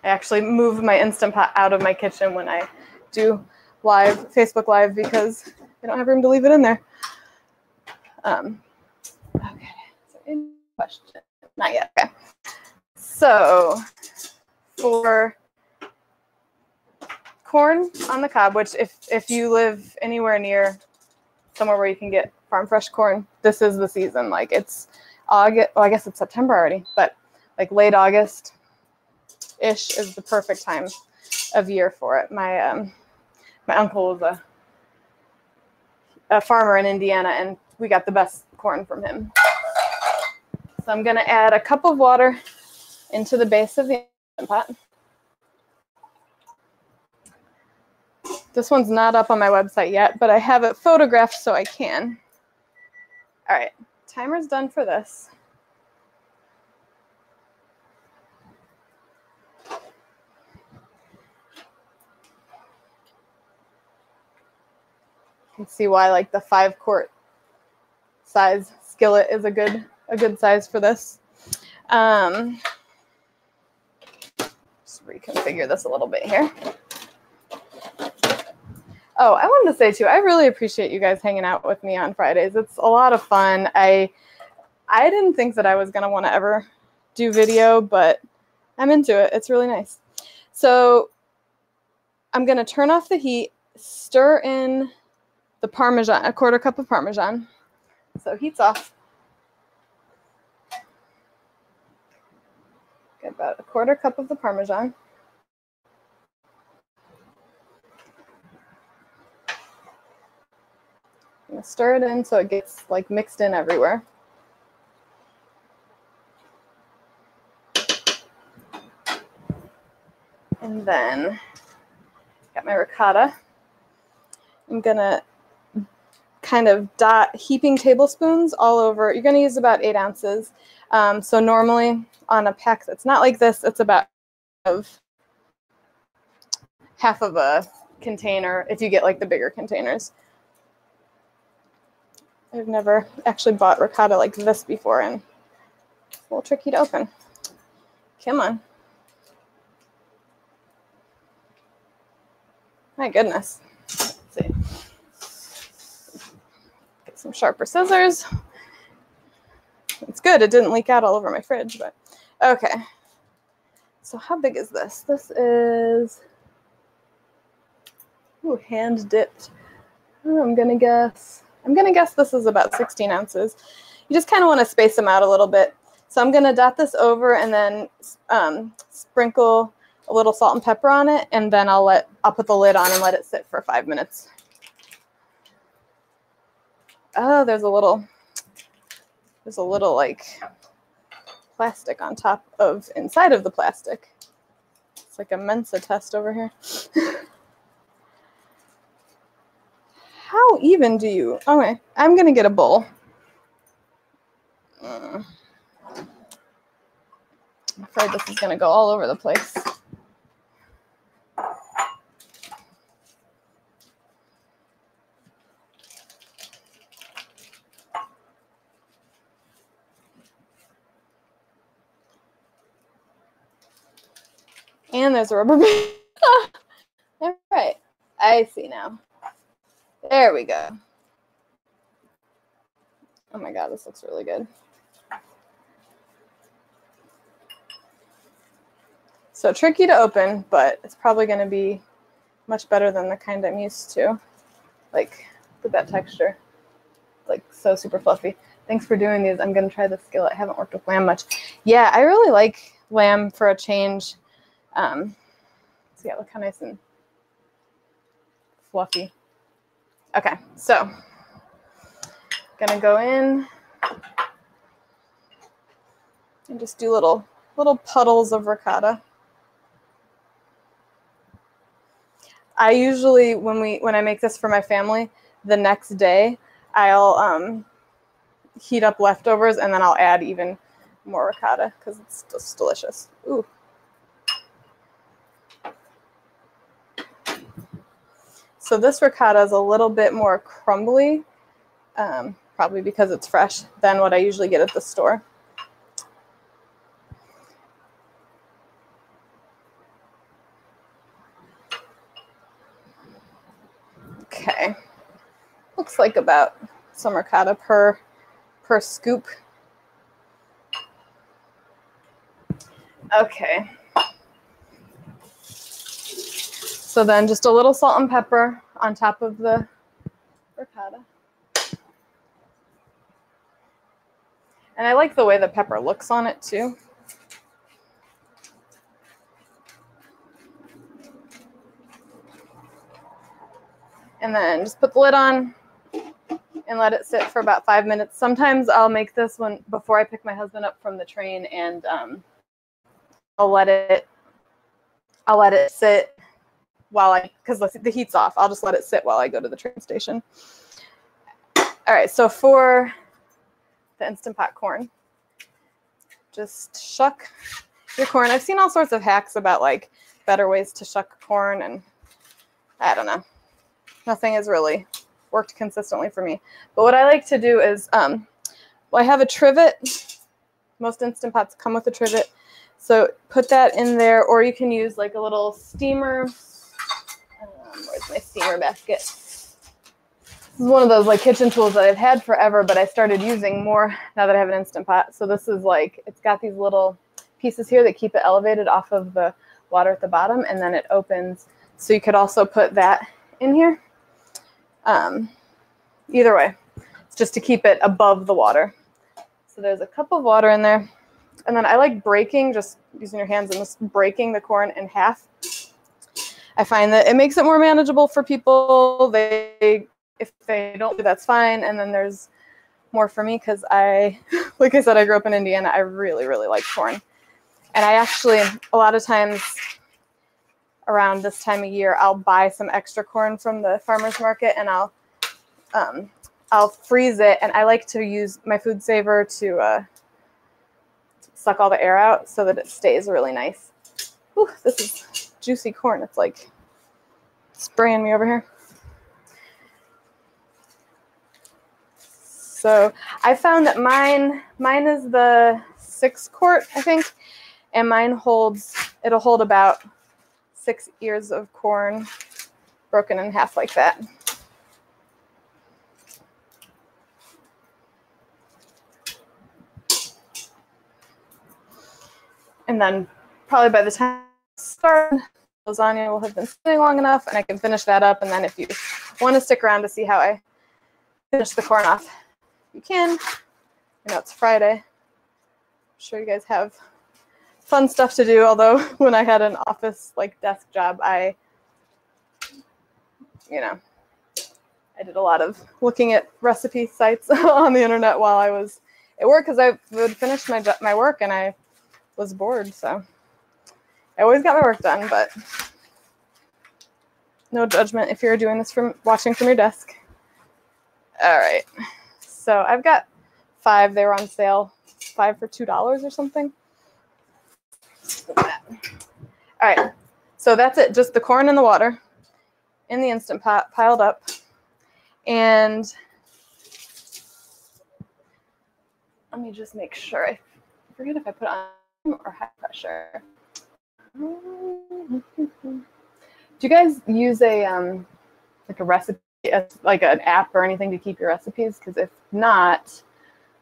I actually move my Instant Pot out of my kitchen when I do Facebook Live because I don't have room to leave it in there. Okay, is there any question? Not yet. Okay. So for corn on the cob, which if you live anywhere near somewhere where you can get farm fresh corn, this is the season. Like it's August. Well, I guess it's September already, but like late August. Ish is the perfect time of year for it. My uncle was a farmer in Indiana, and we got the best corn from him. So I'm going to add a cup of water into the base of the Instant Pot. This one's not up on my website yet, but I have it photographed so I can. All right, timer's done for this. You can see why like the 5-quart size skillet is a good size for this. Just reconfigure this a little bit here. Oh, I wanted to say too, I really appreciate you guys hanging out with me on Fridays. It's a lot of fun. I didn't think that I was gonna want to ever do video, but I'm into it. It's really nice. So I'm gonna turn off the heat, stir in the Parmesan, a 1/4 cup of Parmesan. So heat's off. Get about a 1/4 cup of the Parmesan. I'm gonna stir it in so it gets like mixed in everywhere. And then got my ricotta. I'm gonna kind of dot heaping tablespoons all over. You're going to use about 8 ounces. So normally on a pack that's not like this, it's about half of a container if you get like the bigger containers. I've never actually bought ricotta like this before, and it's a little tricky to open. Come on. My goodness. Let's see. Get some sharper scissors. It's good. It didn't leak out all over my fridge, but okay. So how big is this? This is hand dipped. I'm gonna guess this is about 16 ounces. You just kind of want to space them out a little bit. So I'm gonna dot this over and then sprinkle a little salt and pepper on it, and then I'll put the lid on and let it sit for 5 minutes. Oh, there's a little like plastic on top of inside of the plastic. It's like a Mensa test over here. How even do you? Okay, I'm gonna get a bowl. I'm afraid this is gonna go all over the place. And there's a rubber band. All right, I see now. There we go. Oh my God, this looks really good. So tricky to open, but it's probably going to be much better than the kind I'm used to. Like, look at that texture. Like, so super fluffy. Thanks for doing these. I'm going to try the skillet. I haven't worked with lamb much. Yeah, I really like lamb for a change. So yeah, look how nice and fluffy. Okay, so gonna go in and just do little puddles of ricotta. I usually, when I make this for my family, the next day I'll heat up leftovers and then I'll add even more ricotta because it's just delicious. Ooh. So this ricotta is a little bit more crumbly, probably because it's fresh, than what I usually get at the store. Okay, looks like about some ricotta per scoop. Okay. So then just a little salt and pepper on top of the ricotta. And I like the way the pepper looks on it too. And then just put the lid on and let it sit for about 5 minutes. Sometimes I'll make this one before I pick my husband up from the train, and I'll let it sit while because the heat's off. I'll just let it sit while I go to the train station. All right, so for the Instant Pot corn, just shuck your corn. I've seen all sorts of hacks about like better ways to shuck corn, and I don't know. Nothing has really worked consistently for me. But what I like to do is, well, I have a trivet. Most Instant Pots come with a trivet. So put that in there, or you can use like a little steamer. Where's my steamer basket? This is one of those like kitchen tools that I've had forever, but I started using more now that I have an Instant Pot. So this is like, it's got these little pieces here that keep it elevated off of the water at the bottom, and then it opens. So you could also put that in here. Either way, it's just to keep it above the water. So there's a cup of water in there. And then I like breaking, just using your hands and just breaking the corn in half. I find that it makes it more manageable for people. If they don't do, that's fine. And then there's more for me because like I said, I grew up in Indiana. I really, really like corn. And I actually, a lot of times around this time of year, I'll buy some extra corn from the farmer's market, and I'll freeze it. And I like to use my food saver to suck all the air out so that it stays really nice. Whew, this is juicy corn. It's like spraying me over here. So I found that mine is the 6-quart, I think, and mine it'll hold about 6 ears of corn. broken in half like that. And then probably by the time I start, lasagna will have been sitting long enough, and I can finish that up. And then if you want to stick around to see how I finish the corn off, you can. I know it's Friday. I'm sure you guys have fun stuff to do, although when I had an office like desk job, I did a lot of looking at recipe sites on the internet while I was at work, because I would finish my work and I was bored, so I always got my work done, but no judgment if you're doing this from watching from your desk. All right, so I've got 5. They were on sale, 5 for $2 or something. All right, so that's it. Just the corn and the water in the Instant Pot piled up, and let me just make sure. I forget if I put it on or high pressure. Do you guys use a like a recipe, like an app or anything to keep your recipes? Because if not,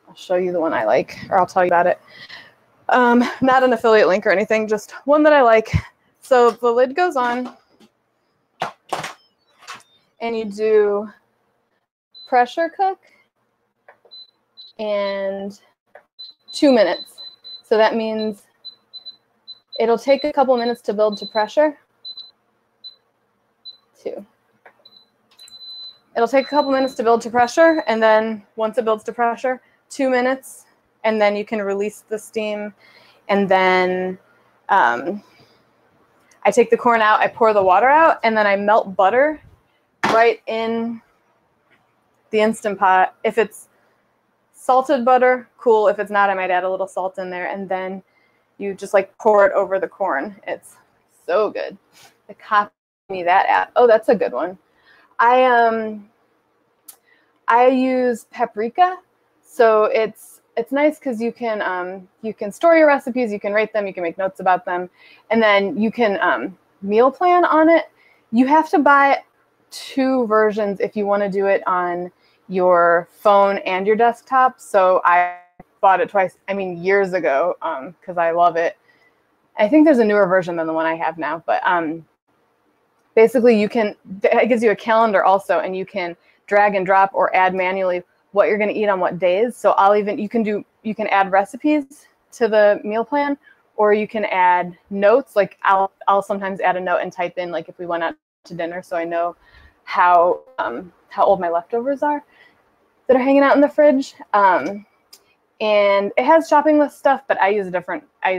I'll show you the one I like, or I'll tell you about it. Not an affiliate link or anything, just one that I like. So the lid goes on, and you do pressure cook and 2 minutes. So that means it'll take a couple minutes to build to pressure. 2. It'll take a couple minutes to build to pressure, and then once it builds to pressure, 2 minutes, and then you can release the steam. And then I take the corn out, I pour the water out, and then I melt butter right in the Instant Pot. If it's salted butter, cool. If it's not, I might add a little salt in there, and then you just like pour it over the corn. It's so good. The Copy Me That app. Oh, that's a good one. I use Paprika, so it's nice because you can store your recipes, you can rate them, you can make notes about them, and then you can meal plan on it. You have to buy 2 versions if you want to do it on your phone and your desktop. So I bought it twice, I mean years ago, because I love it. I think there's a newer version than the one I have now, but basically it gives you a calendar also, and you can drag and drop or add manually what you're going to eat on what days. So you can add recipes to the meal plan, or you can add notes. Like I'll sometimes add a note and type in, like, if we went out to dinner, so I know how old my leftovers are that are hanging out in the fridge. And it has shopping list stuff, but I use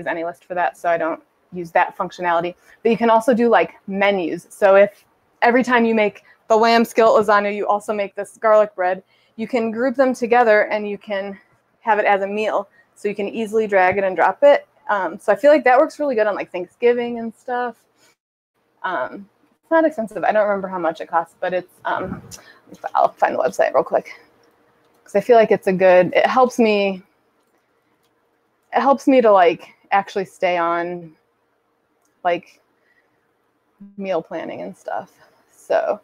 any list for that, so I don't use that functionality. But you can also do like menus. So if every time you make the lamb skillet lasagna, you also make this garlic bread, you can group them together and you can have it as a meal. So you can easily drag it and drop it. So I feel like that works really good on like Thanksgiving and stuff. It's not expensive. I don't remember how much it costs, but it's, I'll find the website real quick, because I feel like it helps me to like actually stay on like meal planning and stuff. So,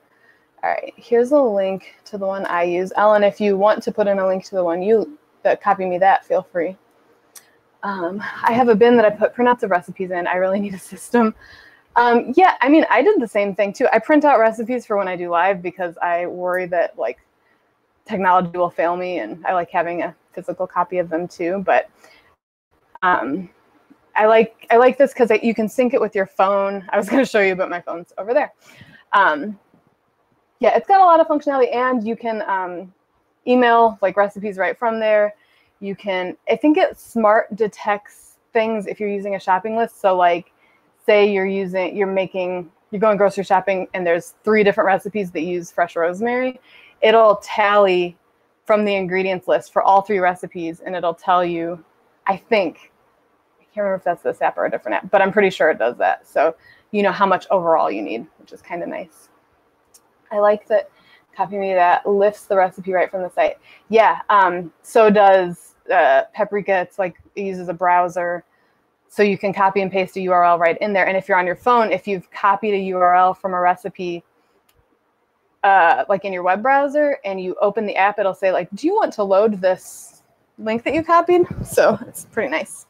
all right, here's a link to the one I use. Ellen, if you want to put in a link to the one that Copy Me That, feel free. I have a bin that I put printouts of recipes in. I really need a system. Yeah, I mean, I did the same thing too. I print out recipes for when I do live, because I worry that like technology will fail me, and I like having a physical copy of them too. But I like this because you can sync it with your phone. I was going to show you, but my phone's over there. Yeah, it's got a lot of functionality, and you can email like recipes right from there. You can, I think it smart detects things if you're using a shopping list. So like, say you're going grocery shopping and there's 3 different recipes that use fresh rosemary. It'll tally from the ingredients list for all 3 recipes, and it'll tell you, I can't remember if that's this app or a different app, but I'm pretty sure it does that. So you know how much overall you need, which is kind of nice. I like that Copy Me That lifts the recipe right from the site. Yeah, so does Paprika. It's like it uses a browser, so you can copy and paste a URL right in there. And if you're on your phone, if you've copied a URL from a recipe like in your web browser and you open the app, it'll say like, do you want to load this link that you copied? So it's pretty nice.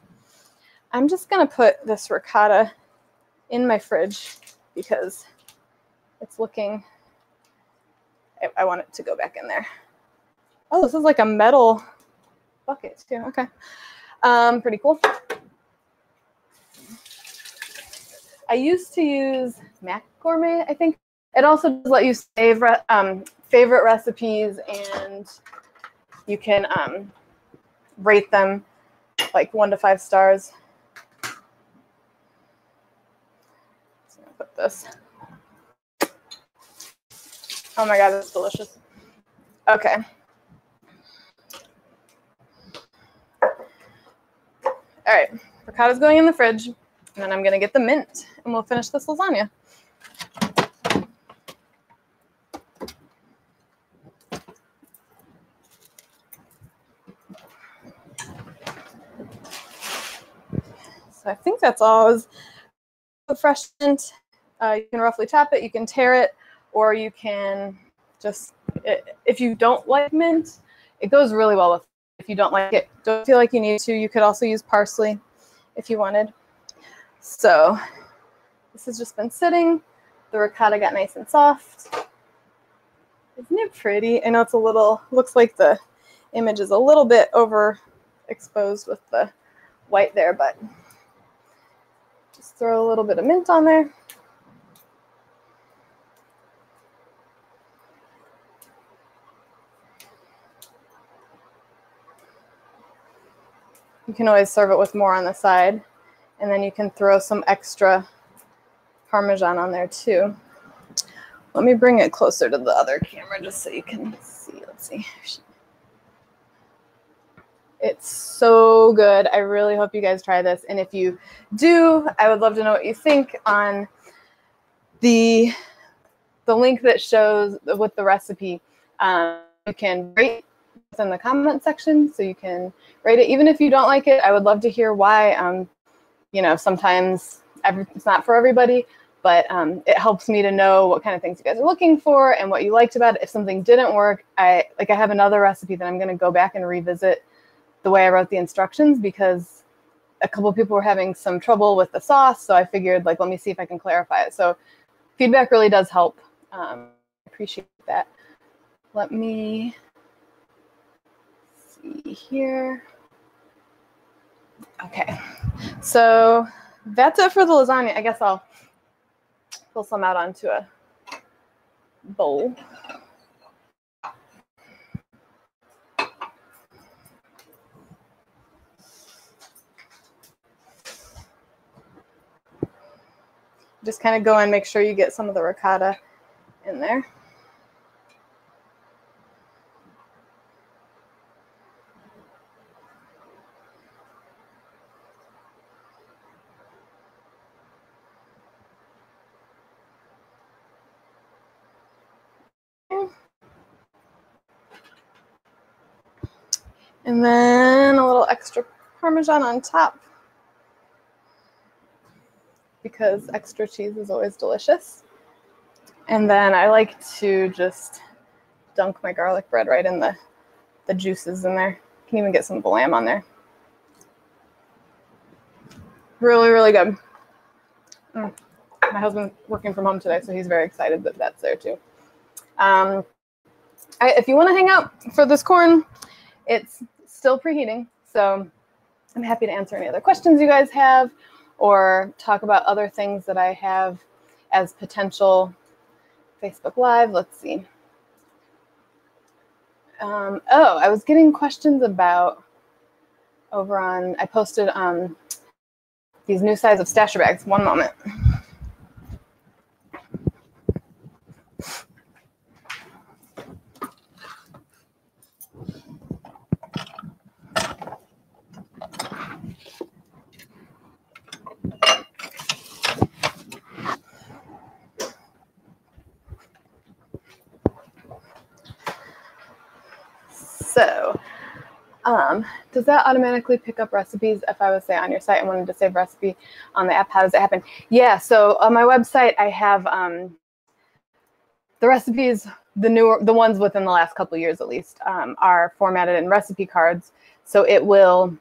I'm just gonna put this ricotta in my fridge because it's looking, I want it to go back in there. Oh, this is like a metal bucket too, okay. Pretty cool. I used to use Mac Gourmet, I think. It also does let you save favorite recipes, and you can rate them like 1 to 5 stars. So I'm gonna put this. Oh my God, it's delicious. Okay. All right, ricotta's going in the fridge, and then I'm gonna get the mint, and we'll finish this lasagna. So I think that's all. Is fresh mint. You can roughly chop it, you can tear it, or you can just, if you don't like mint, it goes really well with it. If you don't like it, don't feel like you need to, you could also use parsley if you wanted. So this has just been sitting. The ricotta got nice and soft. Isn't it pretty? I know it's a little, looks like the image is a little bit overexposed with the white there, but just throw a little bit of mint on there. You can always serve it with more on the side, and then you can throw some extra Parmesan on there too. Let me bring it closer to the other camera just so you can see. Let's see. It's so good. I really hope you guys try this. And if you do, I would love to know what you think on the link that shows with the recipe. You can rate in the comment section, so you can rate it. Even if you don't like it, I would love to hear why. You know, sometimes it's not for everybody, but it helps me to know what kind of things you guys are looking for and what you liked about it. If something didn't work, I have another recipe that I'm going to go back and revisit the way I wrote the instructions, because a couple of people were having some trouble with the sauce, so I figured, like, let me see if I can clarify it. So feedback really does help. I appreciate that. Let me see here. Okay, so that's it for the lasagna. I guess I'll pull some out onto a bowl. Just kind of go and make sure you get some of the ricotta in there. And then a little extra Parmesan on top, because extra cheese is always delicious. And then I like to just dunk my garlic bread right in the juices in there. You can even get some lamb on there. Really, really good. My husband's working from home today, so he's very excited that that's there too. If you want to hang out for this corn, it's still preheating, so I'm happy to answer any other questions you guys have, or talk about other things that I have as potential Facebook Live. Let's see. Oh, I was getting questions about over on, I posted these new size of stasher bags. One moment. So, does that automatically pick up recipes if I was, say, on your site and wanted to save recipe on the app? How does it happen? Yeah, so on my website, I have The recipes, the ones within the last couple of years at least, are formatted in recipe cards. So it will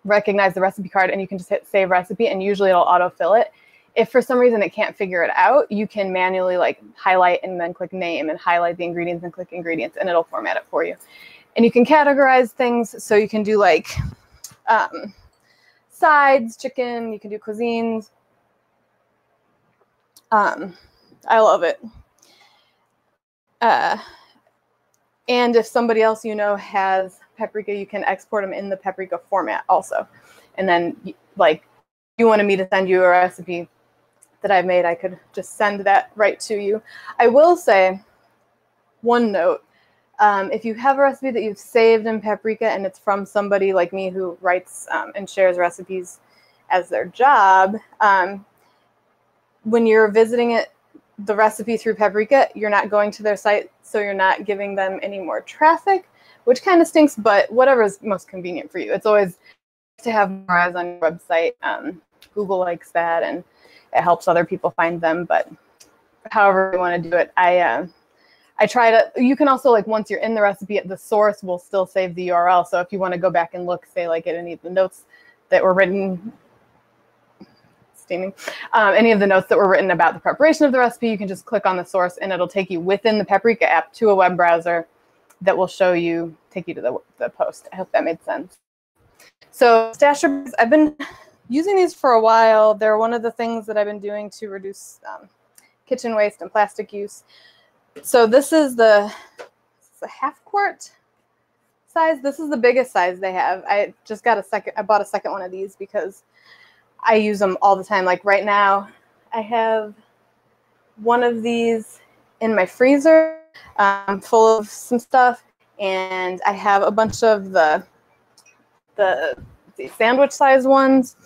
recognize the recipe card and you can just hit save recipe and usually it'll autofill it. If for some reason it can't figure it out, you can manually like highlight and then click name and highlight the ingredients and click ingredients and it'll format it for you. And you can categorize things. So you can do like sides, chicken, you can do cuisines. I love it. And if somebody else you know has paprika, you can export them in the paprika format also. And then like you wanted me to send you a recipe that I've made, I could just send that right to you. I will say one note. If you have a recipe that you've saved in paprika and it's from somebody like me who writes and shares recipes as their job, when you're visiting the recipe through paprika, you're not going to their site, so you're not giving them any more traffic, which kind of stinks, but whatever is most convenient for you. It's always to have more eyes on your website. Google likes that, and it helps other people find them, but however you want to do it, I try to, you can also, like, once you're in the recipe, the source will still save the URL, so if you want to go back and look, say, like, at any of the notes that were written, any of the notes that were written about the preparation of the recipe, you can just click on the source and it'll take you within the Paprika app to a web browser that will take you to the post. I hope that made sense. So stasher bags, I've been using these for a while. They're one of the things that I've been doing to reduce kitchen waste and plastic use. So this is the half quart size. This is the biggest size they have. I bought a second one of these because I use them all the time. Like right now, I have one of these in my freezer full of some stuff, and I have a bunch of the sandwich size ones.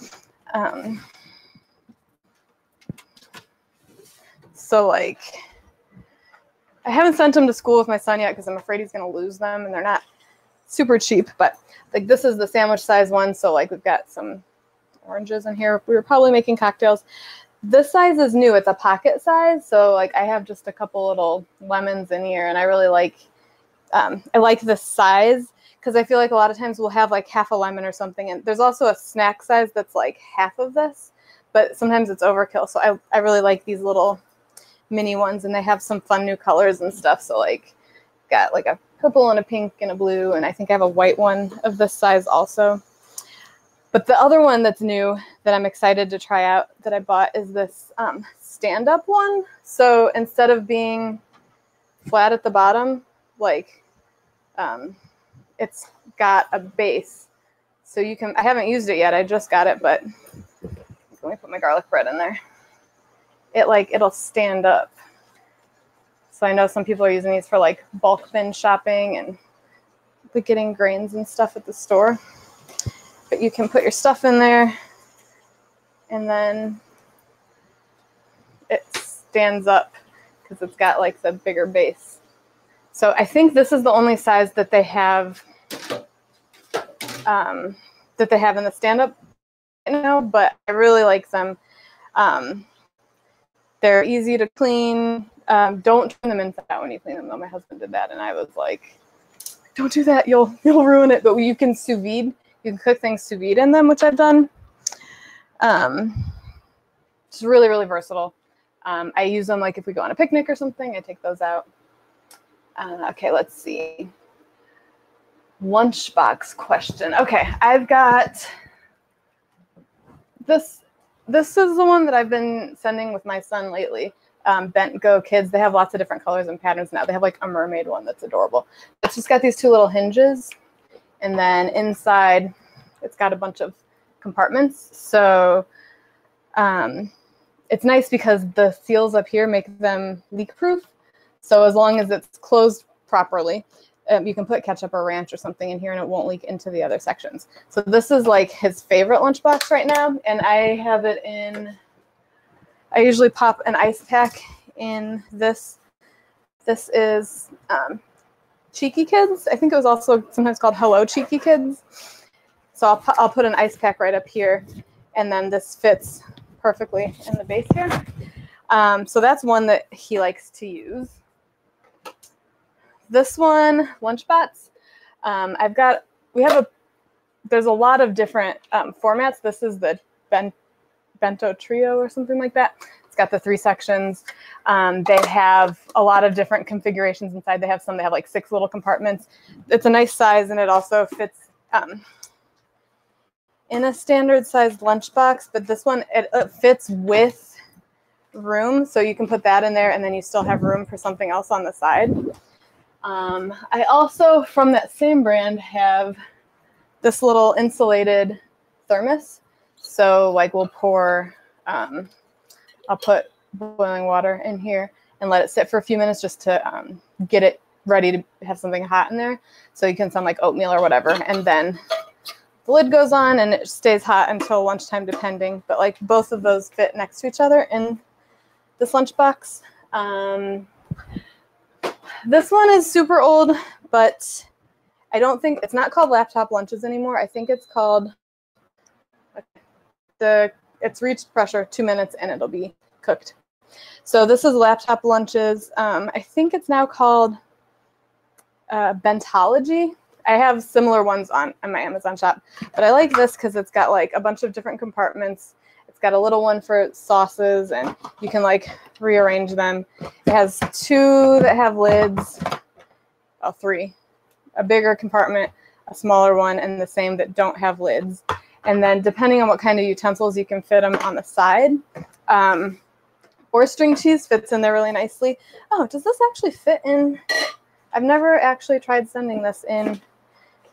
So like, I haven't sent them to school with my son yet because I'm afraid he's going to lose them, and they're not super cheap. But like, this is the sandwich size one. So like, we've got some oranges in here. We were probably making cocktails. This size is new. It's a pocket size. So like, I have just a couple little lemons in here, and I really like, I like this size because I feel like a lot of times we'll have like half a lemon or something. And there's also a snack size that's like half of this, but sometimes it's overkill. So I really like these little mini ones, and they have some fun new colors and stuff. So like, got like a purple and a pink and a blue, and I think I have a white one of this size also. But the other one that's new that I'm excited to try out that I bought is this stand-up one. So instead of being flat at the bottom, like it's got a base. So you can, I haven't used it yet. I just got it, but let me put my garlic bread in there. It'll stand up. So I know some people are using these for like bulk bin shopping and like getting grains and stuff at the store. But you can put your stuff in there, and then it stands up because it's got like the bigger base. So I think this is the only size that they have in the stand-up right now, but I really like them. They're easy to clean. Don't turn them inside out when you clean them, though. My husband did that, and I was like, don't do that. You'll ruin it. But you can sous vide. You can cook things sous vide in them, which I've done. It's really, really versatile. I use them like if we go on a picnic or something, I take those out. Okay, let's see. Lunchbox question. Okay, I've got this. This is the one that I've been sending with my son lately. Bent Go Kids. They have lots of different colors and patterns now. They have like a mermaid one that's adorable. It's just got these two little hinges. And then inside, it's got a bunch of compartments. So it's nice because the seals up here make them leak-proof. So as long as it's closed properly, you can put ketchup or ranch or something in here and it won't leak into the other sections. So this is like his favorite lunchbox right now. And I have it in, I usually pop an ice pack in this. This is Cheeky Kids. I think it was also sometimes called Hello Cheeky Kids. So I'll put an ice pack right up here, and then this fits perfectly in the base here. So that's one that he likes to use. This one, Lunchbots. There's a lot of different formats. This is the Bento Trio or something like that. It's got the 3 sections. They have a lot of different configurations inside. They have some that have like 6 little compartments. It's a nice size, and it also fits in a standard sized lunchbox, but this one, it fits with room. So you can put that in there, and then you still have room for something else on the side. I also, from that same brand, have this little insulated thermos. So like we'll pour, I'll put boiling water in here and let it sit for a few minutes just to get it ready to have something hot in there. So you can send like oatmeal or whatever. And then the lid goes on and it stays hot until lunchtime depending. But like both of those fit next to each other in this lunchbox. This one is super old, but I don't think, it's not called laptop lunches anymore. I think it's called, it's reached pressure 2 minutes and it'll be cooked. So this is laptop lunches. I think it's now called Bentology. I have similar ones on my Amazon shop, but I like this because it's got like a bunch of different compartments. It's got a little one for sauces, and you can like rearrange them. It has 2 that have lids, 3, a bigger compartment, a smaller one, and the same that don't have lids. And then depending on what kind of utensils, you can fit them on the side. Or string cheese fits in there really nicely. Oh, does this actually fit in? I've never actually tried sending this in.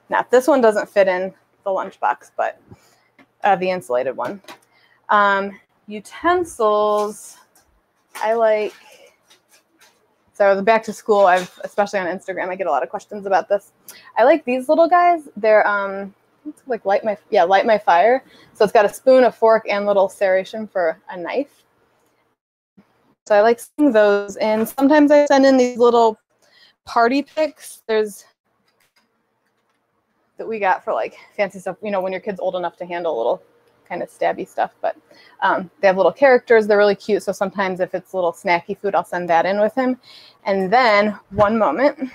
Now, this one doesn't fit in the lunchbox, but the insulated one. Utensils, I like, so the back to school, especially on Instagram, I get a lot of questions about this. I like these little guys. They're like light my fire. So it's got a spoon, a fork, and little serration for a knife. So I like seeing those. And sometimes I send in these little party picks. There's that we got for like fancy stuff, you know, when your kid's old enough to handle little kind of stabby stuff, but they have little characters. They're really cute. So sometimes if it's little snacky food, I'll send that in with him. And then one moment.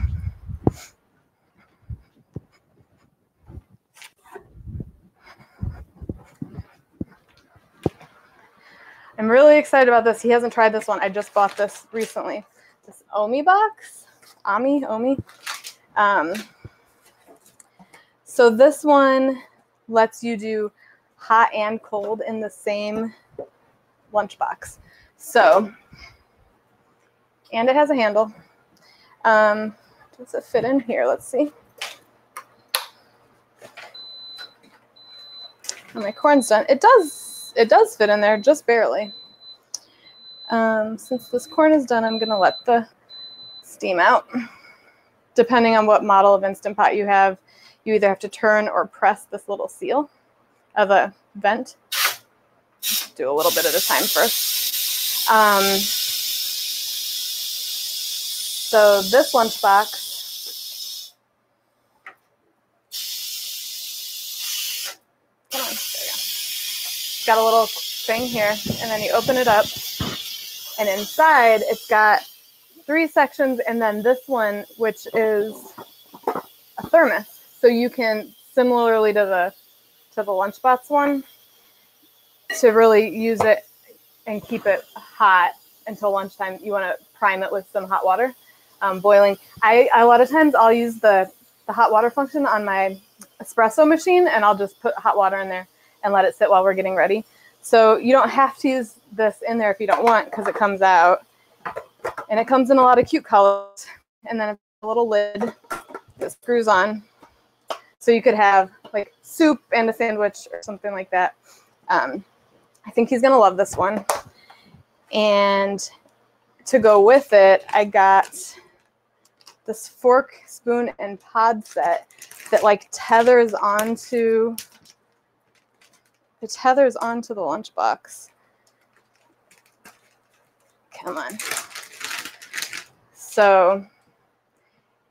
I'm really excited about this. He hasn't tried this one. I just bought this recently. This Omi box. Omi. So this one lets you do hot and cold in the same lunchbox. So, and it has a handle. Does it fit in here? Let's see. And my corn's done. It does fit in there, just barely. Since this corn is done, I'm gonna let the steam out. Depending on what model of Instant Pot you have, you either have to turn or press this little seal of a vent. Do a little bit at a time first. So this lunchbox, come on, there you go. It's got a little thing here, and then you open it up, and inside it's got 3 sections, and then this one, which is a thermos. So you can, similarly to the Lunchbox one, to really use it and keep it hot until lunchtime. You want to prime it with some hot water, boiling. A lot of times I'll use the hot water function on my espresso machine, and I'll just put hot water in there and let it sit while we're getting ready. So you don't have to use this in there if you don't want, because it comes out, and it comes in a lot of cute colors. And then a little lid that screws on. So you could have like soup and a sandwich or something like that. I think he's going to love this one. And to go with it, I got this fork, spoon, and pod set that like tethers onto the lunchbox. Come on. So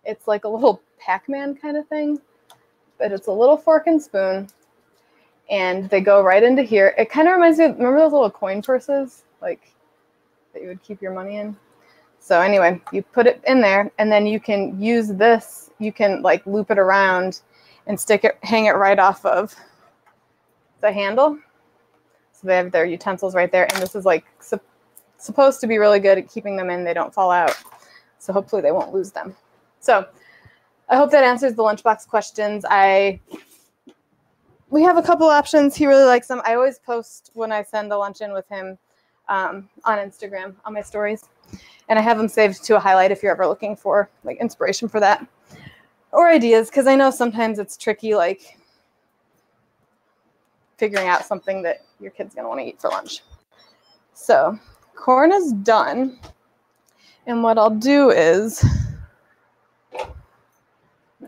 it's like a little Pac-Man kind of thing, but it's a little fork and spoon, and they go right into here. It kind of reminds me of, remember those little coin purses? Like, that you would keep your money in. So anyway, you put it in there, and then you can use this. You can like loop it around and hang it right off of the handle. So they have their utensils right there, and this is like supposed to be really good at keeping them in. They don't fall out. So hopefully they won't lose them. So I hope that answers the lunchbox questions. We have a couple options. He really likes them. I always post when I send the lunch in with him on Instagram on my stories. And I have them saved to a highlight if you're ever looking for like inspiration for that or ideas, because I know sometimes it's tricky, like figuring out something that your kid's going to want to eat for lunch. So corn is done. And what I'll do is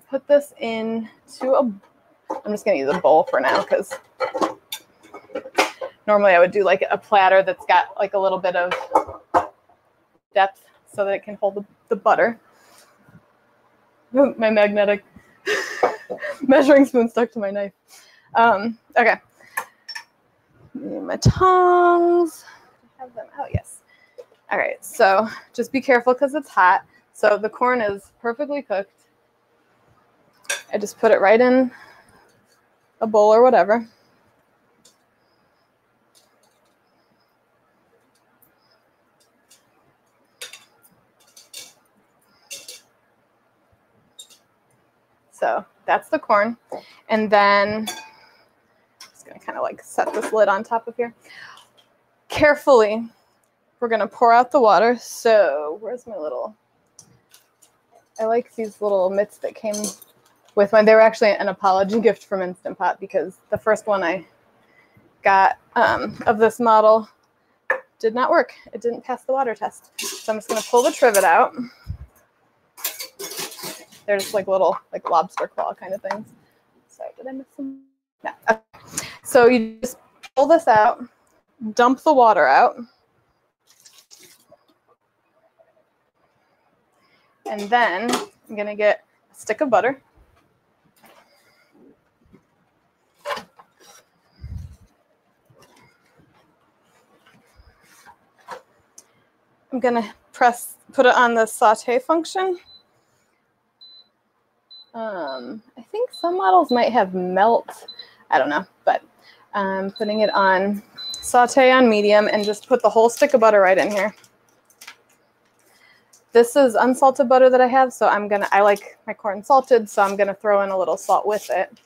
put this into I'm just going to use a bowl for now, because normally I would do like a platter that's got like a little bit of depth so that it can hold the butter. My magnetic measuring spoon stuck to my knife. Okay. My tongs. I have them out, yes. All right, so just be careful because it's hot. So the corn is perfectly cooked. I just put it right in a bowl or whatever. So that's the corn. And then I'm just going to kind of like set this lid on top of here. Carefully, we're going to pour out the water. So where's my little, I like these little mitts that came with mine. They were actually an apology gift from Instant Pot, because the first one I got of this model did not work. It didn't pass the water test. So I'm just going to pull the trivet out. They're just like little like lobster claw kind of things. Sorry, did I miss some? No. Okay. So you just pull this out, dump the water out, and then I'm going to get a stick of butter. I'm going to put it on the saute function. I think some models might have melt. I don't know, but I'm putting it on saute on medium and just put the whole stick of butter right in here. This is unsalted butter that I have, so I like my corn salted, so I'm gonna throw in a little salt with it.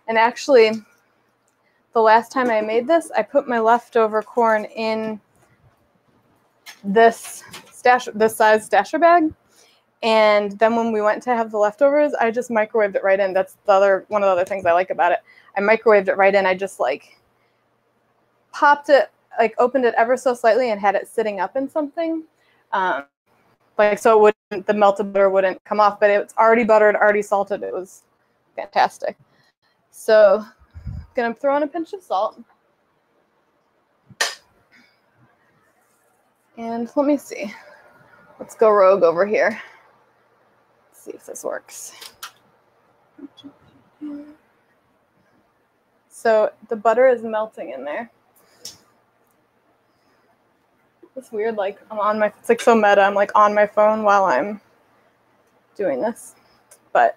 And actually, the last time I made this, I put my leftover corn in this size stasher bag. And then when we went to have the leftovers, I just microwaved it right in. That's one of the other things I like about it. I microwaved it right in. I just like popped it, like opened it ever so slightly and had it sitting up in something. Like so the melted butter wouldn't come off, but it's already buttered, already salted. It was fantastic. So I'm gonna throw in a pinch of salt. And let me see. Let's go rogue over here. See if this works. So the butter is melting in there. It's weird, like it's like so meta. I'm like on my phone while I'm doing this. But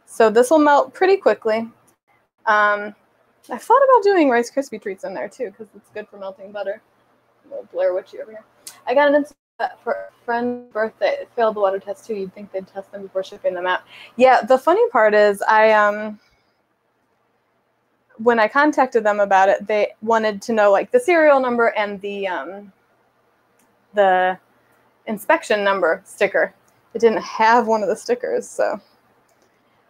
so this will melt pretty quickly. I thought about doing Rice Krispie treats in there too, because it's good for melting butter. A little Blair Witchy over here. I got an Instagram for a friend's birthday. It failed the water test too. You'd think they'd test them before shipping them out. Yeah, the funny part is when I contacted them about it, they wanted to know like the serial number and the inspection number sticker. It didn't have one of the stickers, so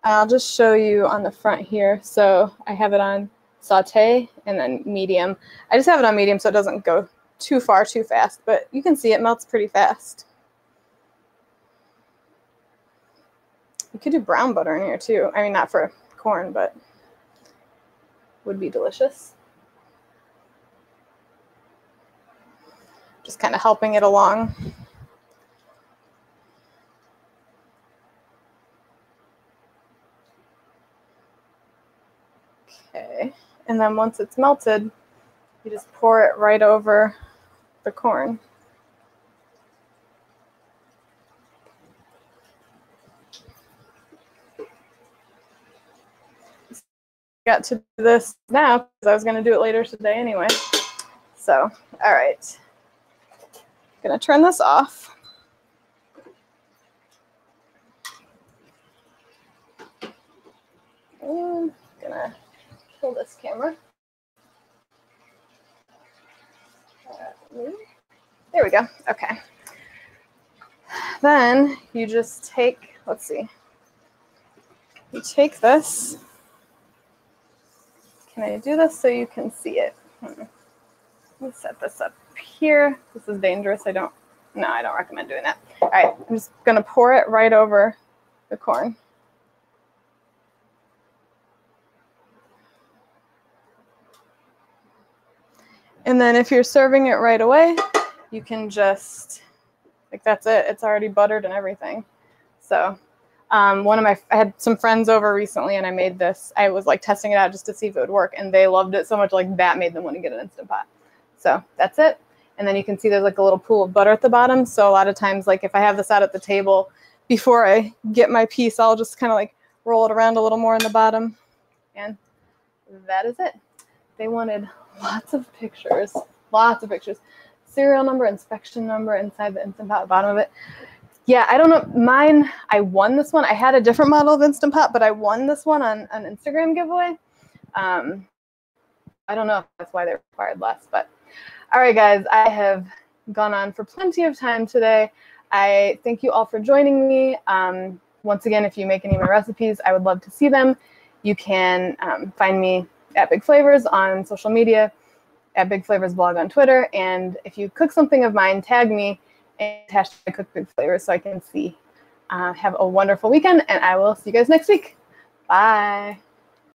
I'll just show you on the front here. So I have it on saute and then medium. I just have it on medium so it doesn't go too far too fast, but you can see it melts pretty fast. You could do brown butter in here too. I mean, not for corn, but would be delicious. Just kind of helping it along. Okay, and then once it's melted, you just pour it right over the corn. Got to do this now because I was going to do it later today anyway. So, all right. Gonna turn this off. And gonna pull this camera. There we go. Okay. Then you just take, let's see. You take this. Can I do this so you can see it? Let me set this up here. This is dangerous. I don't recommend doing that. All right, I'm just gonna pour it right over the corn. And then if you're serving it right away, you can just, like, that's it. It's already buttered and everything. So I had some friends over recently and I made this. I was like testing it out just to see if it would work, and they loved it so much, like that made them want to get an Instant Pot. So that's it. And then you can see there's like a little pool of butter at the bottom. So a lot of times, like if I have this out at the table, before I get my piece, I'll just kind of like roll it around a little more in the bottom. And that is it. They wanted lots of pictures, serial number, inspection number inside the Instant Pot, bottom of it. Yeah, I don't know. Mine, I won this one. I had a different model of Instant Pot, but I won this one on an Instagram giveaway. I don't know if that's why they required less, but all right, guys, I have gone on for plenty of time today. I thank you all for joining me. Once again, if you make any of my recipes, I would love to see them. You can find me at Big Flavors on social media, at Big Flavors blog on Twitter, and if you cook something of mine, tag me and hashtag Cook Big Flavors so I can see. Have a wonderful weekend, and I will see you guys next week. Bye.